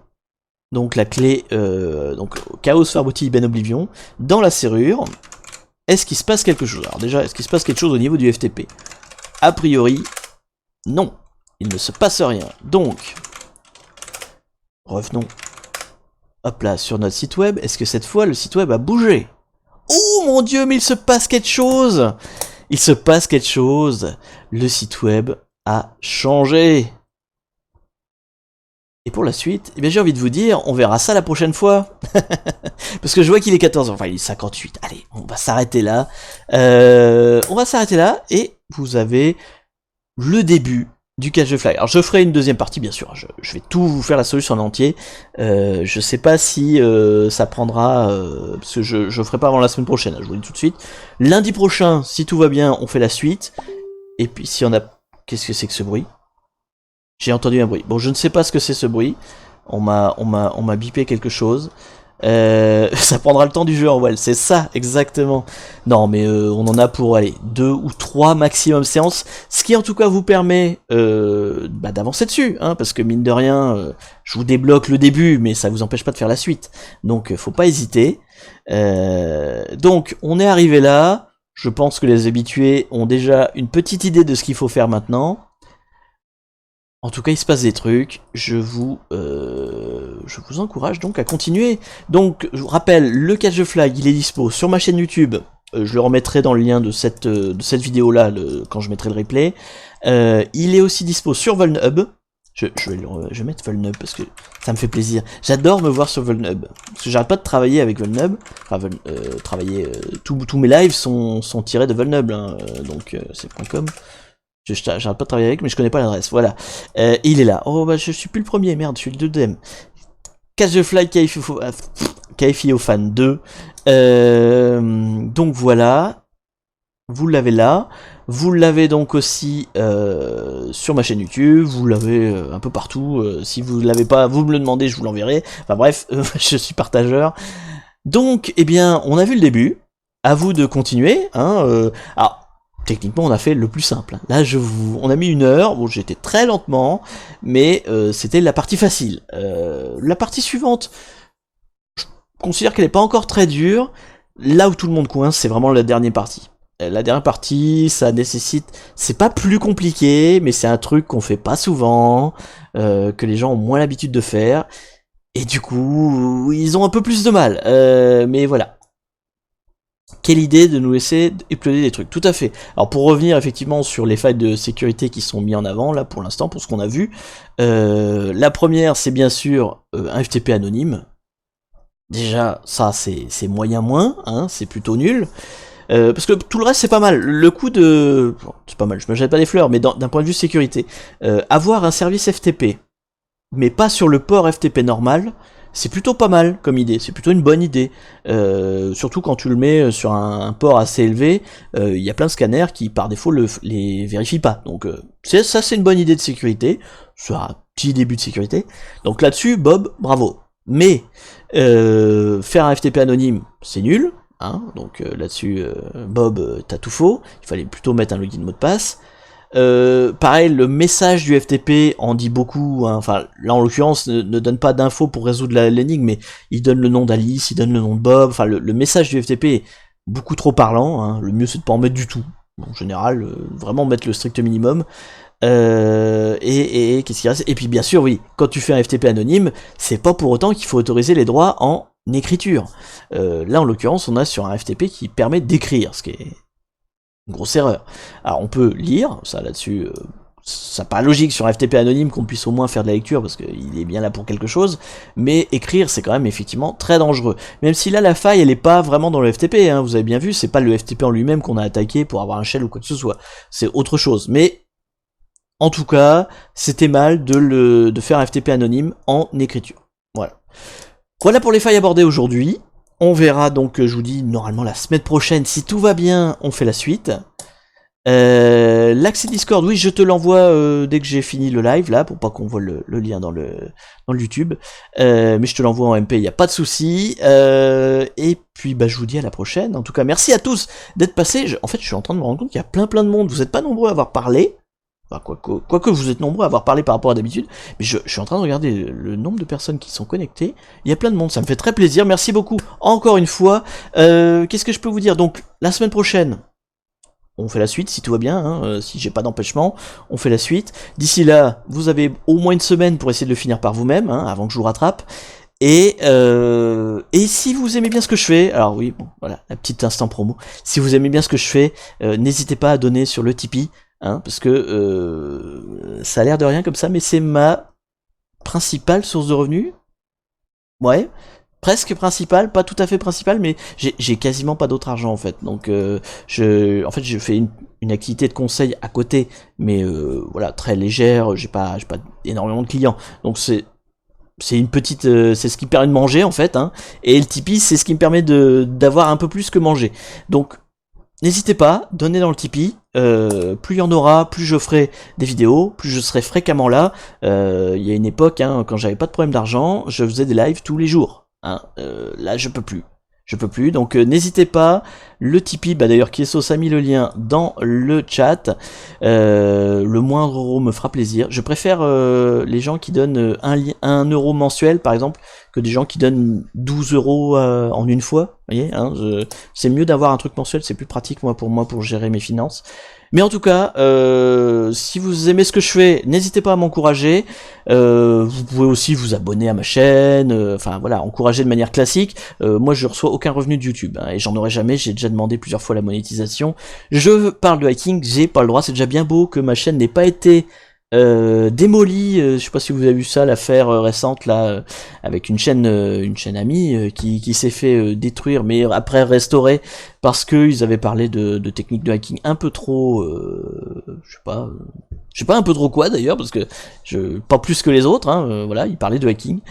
donc la clé, donc Chaos, Farboti, Ben Oblivion, dans la serrure. Est-ce qu'il se passe quelque chose? Alors déjà, est-ce qu'il se passe quelque chose au niveau du FTP? A priori, non. Il ne se passe rien. Donc, revenons, hop là, sur notre site web. Est-ce que cette fois, le site web a bougé? Oh mon dieu, mais il se passe quelque chose! Il se passe quelque chose. Le site web a changé. Et pour la suite, eh bien j'ai envie de vous dire, on verra ça la prochaine fois. Parce que je vois qu'il est 14h, enfin il est 58. Allez, on va s'arrêter là. On va s'arrêter là et vous avez le début du catch the flag. Alors je ferai une deuxième partie bien sûr, je vais tout vous faire la solution en entier. Je sais pas si ça prendra, parce que je ferai pas avant la semaine prochaine, je vous le dis tout de suite. Lundi prochain, si tout va bien, on fait la suite. Et puis si on a... Qu'est-ce que c'est que ce bruit? J'ai entendu un bruit. Bon, je ne sais pas ce que c'est ce bruit. On m'a bipé quelque chose. Ça prendra le temps du jeu en well, c'est ça, exactement. Non, mais on en a pour, aller 2 ou 3 maximum séances, ce qui en tout cas vous permet d'avancer dessus, hein, parce que mine de rien, je vous débloque le début, mais ça vous empêche pas de faire la suite. Donc, faut pas hésiter. Donc, on est arrivé là. Je pense que les habitués ont déjà une petite idée de ce qu'il faut faire maintenant. En tout cas, il se passe des trucs, je vous encourage donc à continuer. Donc, je vous rappelle, le catch the flag, il est dispo sur ma chaîne YouTube. Je le remettrai dans le lien de cette vidéo-là, quand je mettrai le replay. Il est aussi dispo sur Vulnhub. Je vais mettre Vulnhub parce que ça me fait plaisir. J'adore me voir sur Vulnhub. Parce que j'arrête pas de travailler avec Vulnhub. Enfin, tous mes lives sont tirés de Vulnhub, hein, donc c'est .com. J'arrête pas de travailler avec, mais je connais pas l'adresse. Voilà. Il est là. Oh, bah, je suis plus le premier. Merde, je suis le deuxième. Catch the flag KFIO Fan 2. Donc voilà. Vous l'avez là. Vous l'avez donc aussi sur ma chaîne YouTube. Vous l'avez un peu partout. Si vous l'avez pas, vous me le demandez, je vous l'enverrai. Enfin bref, je suis partageur. Donc, eh bien, on a vu le début. À vous de continuer. Hein, alors, techniquement on a fait le plus simple. Là on a mis 1 heure, bon j'étais très lentement, mais c'était la partie facile. La partie suivante, je considère qu'elle n'est pas encore très dure. Là où tout le monde coince, c'est vraiment la dernière partie. La dernière partie, ça nécessite, c'est pas plus compliqué, mais c'est un truc qu'on fait pas souvent, que les gens ont moins l'habitude de faire, et du coup, ils ont un peu plus de mal. Mais voilà. Quelle idée de nous laisser exploser des trucs, tout à fait. Alors pour revenir effectivement sur les failles de sécurité qui sont mis en avant, là pour l'instant, pour ce qu'on a vu, la première c'est bien sûr un FTP anonyme. Déjà, ça c'est moyen moins, hein, c'est plutôt nul. Parce que tout le reste c'est pas mal. Le coup de... Bon, c'est pas mal, je me jette pas des fleurs, mais d'un point de vue sécurité, avoir un service FTP, mais pas sur le port FTP normal, c'est plutôt pas mal comme idée, c'est plutôt une bonne idée. Surtout quand tu le mets sur un port assez élevé, il y a plein de scanners qui par défaut les vérifient pas. Donc ça c'est une bonne idée de sécurité, c'est un petit début de sécurité. Donc là-dessus, Bob, bravo. Mais faire un FTP anonyme, c'est nul. Hein, donc là-dessus, Bob, t'as tout faux. Il fallait plutôt mettre un login mot de passe. Pareil, le message du FTP en dit beaucoup. Hein. Enfin, là en l'occurrence, ne donne pas d'infos pour résoudre l'énigme, mais il donne le nom d'Alice, il donne le nom de Bob. Enfin, le message du FTP est beaucoup trop parlant. Hein. Le mieux, c'est de pas en mettre du tout. En général, vraiment mettre le strict minimum. Et qu'est-ce qu'il reste? Et puis bien sûr, oui, quand tu fais un FTP anonyme, c'est pas pour autant qu'il faut autoriser les droits en écriture. Là en l'occurrence, on a sur un FTP qui permet d'écrire, ce qui est une grosse erreur. Alors on peut lire, ça là-dessus, ça paraît logique sur un FTP anonyme qu'on puisse au moins faire de la lecture parce qu'il est bien là pour quelque chose, mais écrire c'est quand même effectivement très dangereux. Même si là la faille elle est pas vraiment dans le FTP, hein, vous avez bien vu, c'est pas le FTP en lui-même qu'on a attaqué pour avoir un shell ou quoi que ce soit, c'est autre chose. Mais en tout cas, c'était mal de faire un FTP anonyme en écriture. Voilà. Voilà pour les failles abordées aujourd'hui. On verra donc, je vous dis, normalement la semaine prochaine, si tout va bien, on fait la suite. L'accès Discord, oui, je te l'envoie dès que j'ai fini le live, là, pour pas qu'on voit le lien dans le YouTube. Mais je te l'envoie en MP, il n'y a pas de souci. Et puis, bah, je vous dis à la prochaine. En tout cas, merci à tous d'être passés. En fait, je suis en train de me rendre compte qu'il y a plein de monde. Vous n'êtes pas nombreux à avoir parlé. Enfin, quoique vous êtes nombreux à avoir parlé par rapport à d'habitude, mais je suis en train de regarder le nombre de personnes qui sont connectées, il y a plein de monde, ça me fait très plaisir, merci beaucoup, encore une fois. Qu'est-ce que je peux vous dire? Donc, la semaine prochaine, on fait la suite, si tout va bien, hein, si j'ai pas d'empêchement, on fait la suite. D'ici là, vous avez au moins une semaine pour essayer de le finir par vous-même, hein, avant que je vous rattrape. Et si vous aimez bien ce que je fais, alors oui, bon, voilà, la petite instant promo, si vous aimez bien ce que je fais, n'hésitez pas à donner sur le Tipeee, hein, parce que ça a l'air de rien comme ça, mais c'est ma principale source de revenus. Ouais, presque principale, pas tout à fait principale, mais j'ai quasiment pas d'autre argent en fait. Donc en fait je fais une activité de conseil à côté, mais voilà, très légère, j'ai pas énormément de clients. Donc c'est une petite, c'est ce qui me permet de manger en fait, hein, et le Tipeee c'est ce qui me permet d'avoir un peu plus que manger. Donc n'hésitez pas, donnez dans le Tipeee, plus il y en aura, plus je ferai des vidéos, plus je serai fréquemment là. Il y a une époque, hein, quand j'avais pas de problème d'argent, je faisais des lives tous les jours. Hein. Là je peux plus, donc n'hésitez pas, le Tipeee, bah d'ailleurs Kiesos a mis le lien dans le chat, le moindre euro me fera plaisir, je préfère les gens qui donnent 1 euro mensuel par exemple, que des gens qui donnent 12 euros en une fois, vous voyez, hein, c'est mieux d'avoir un truc mensuel, c'est plus pratique pour moi pour gérer mes finances. Mais en tout cas, si vous aimez ce que je fais, n'hésitez pas à m'encourager. Vous pouvez aussi vous abonner à ma chaîne, enfin voilà, encourager de manière classique. Moi je reçois aucun revenu de YouTube, hein, et j'en aurai jamais, j'ai déjà demandé plusieurs fois la monétisation. Je parle de hacking, j'ai pas le droit, c'est déjà bien beau que ma chaîne n'ait pas été démolie, je sais pas si vous avez vu ça, l'affaire récente là, avec une chaîne amie qui s'est fait détruire, mais après restaurer parce que ils avaient parlé de techniques de hacking un peu trop, je sais pas un peu trop quoi d'ailleurs, parce que pas plus que les autres, hein, voilà, ils parlaient de hacking,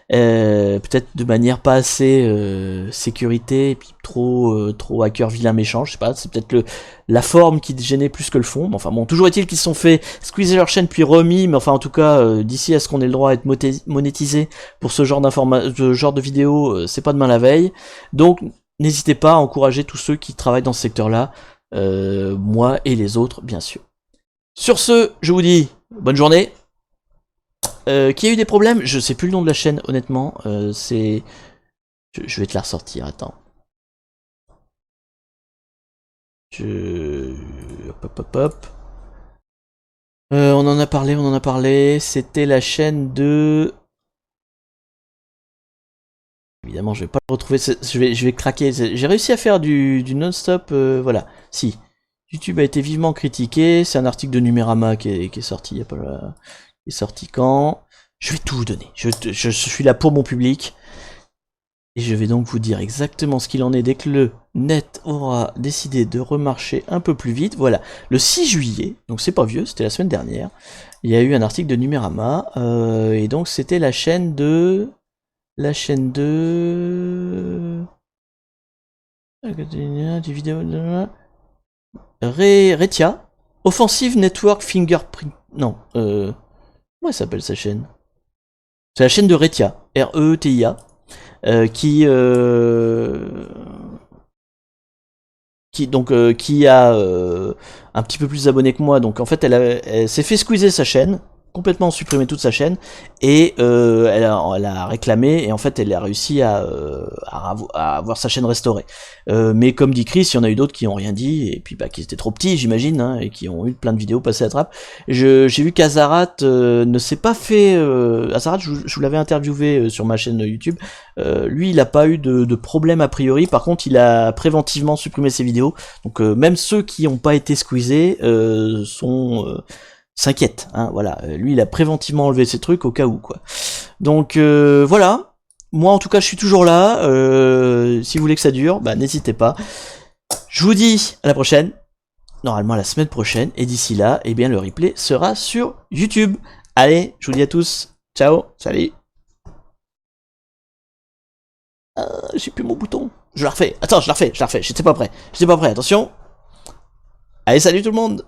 peut-être de manière pas assez sécurité, et puis trop hacker vilain méchant, je sais pas, c'est peut-être la forme qui gênait plus que le fond, mais enfin bon, toujours est-il qu'ils se sont fait squeezer leur chaîne puis remis, mais enfin en tout cas, d'ici à ce qu'on ait le droit à être monétisé pour ce genre de vidéo, c'est pas demain la veille, donc n'hésitez pas à encourager tous ceux qui travaillent dans ce secteur-là. moi et les autres, bien sûr. Sur ce, je vous dis bonne journée. Qui a eu des problèmes? Je sais plus le nom de la chaîne, honnêtement. C'est... Je vais te la ressortir, attends. Hop, hop, hop, hop. On en a parlé. C'était la chaîne de... Évidemment, je vais pas le retrouver. Je vais craquer. J'ai réussi à faire du non-stop. Voilà. Si. YouTube a été vivement critiqué. C'est un article de Numérama qui est sorti. Il y a pas, qui est sorti quand? Je vais tout vous donner. Je suis là pour mon public. Et je vais donc vous dire exactement ce qu'il en est dès que le net aura décidé de remarcher un peu plus vite. Voilà, le 6 juillet, donc c'est pas vieux, c'était la semaine dernière, il y a eu un article de Numérama, et donc c'était la chaîne de... Des vidéos de... Retia, Offensive Network Fingerprint... Non, comment elle s'appelle sa chaîne? C'est la chaîne de Retia, R-E-T-I-A. Qui a un petit peu plus d'abonnés que moi, donc en fait elle s'est fait squeezer sa chaîne, complètement supprimer toute sa chaîne, et elle a réclamé, et en fait elle a réussi à avoir sa chaîne restaurée. Mais comme dit Chris, il y en a eu d'autres qui ont rien dit, et puis bah, qui étaient trop petits j'imagine, hein, et qui ont eu plein de vidéos passées à trappe. J'ai vu qu'Azarat ne s'est pas fait... Azarat, je vous l'avais interviewé sur ma chaîne YouTube, lui il a pas eu de problème a priori, par contre il a préventivement supprimé ses vidéos, donc même ceux qui n'ont pas été squeezés s'inquiètent, hein, voilà, lui il a préventivement enlevé ses trucs au cas où, quoi. Donc voilà, moi en tout cas je suis toujours là, si vous voulez que ça dure, bah n'hésitez pas. Je vous dis à la prochaine, normalement la semaine prochaine, et d'ici là, eh bien le replay sera sur YouTube. Allez, je vous dis à tous, ciao, salut. J'ai plus mon bouton. Je la refais. Attends, je la refais. J'étais pas prêt. Attention. Allez, salut tout le monde.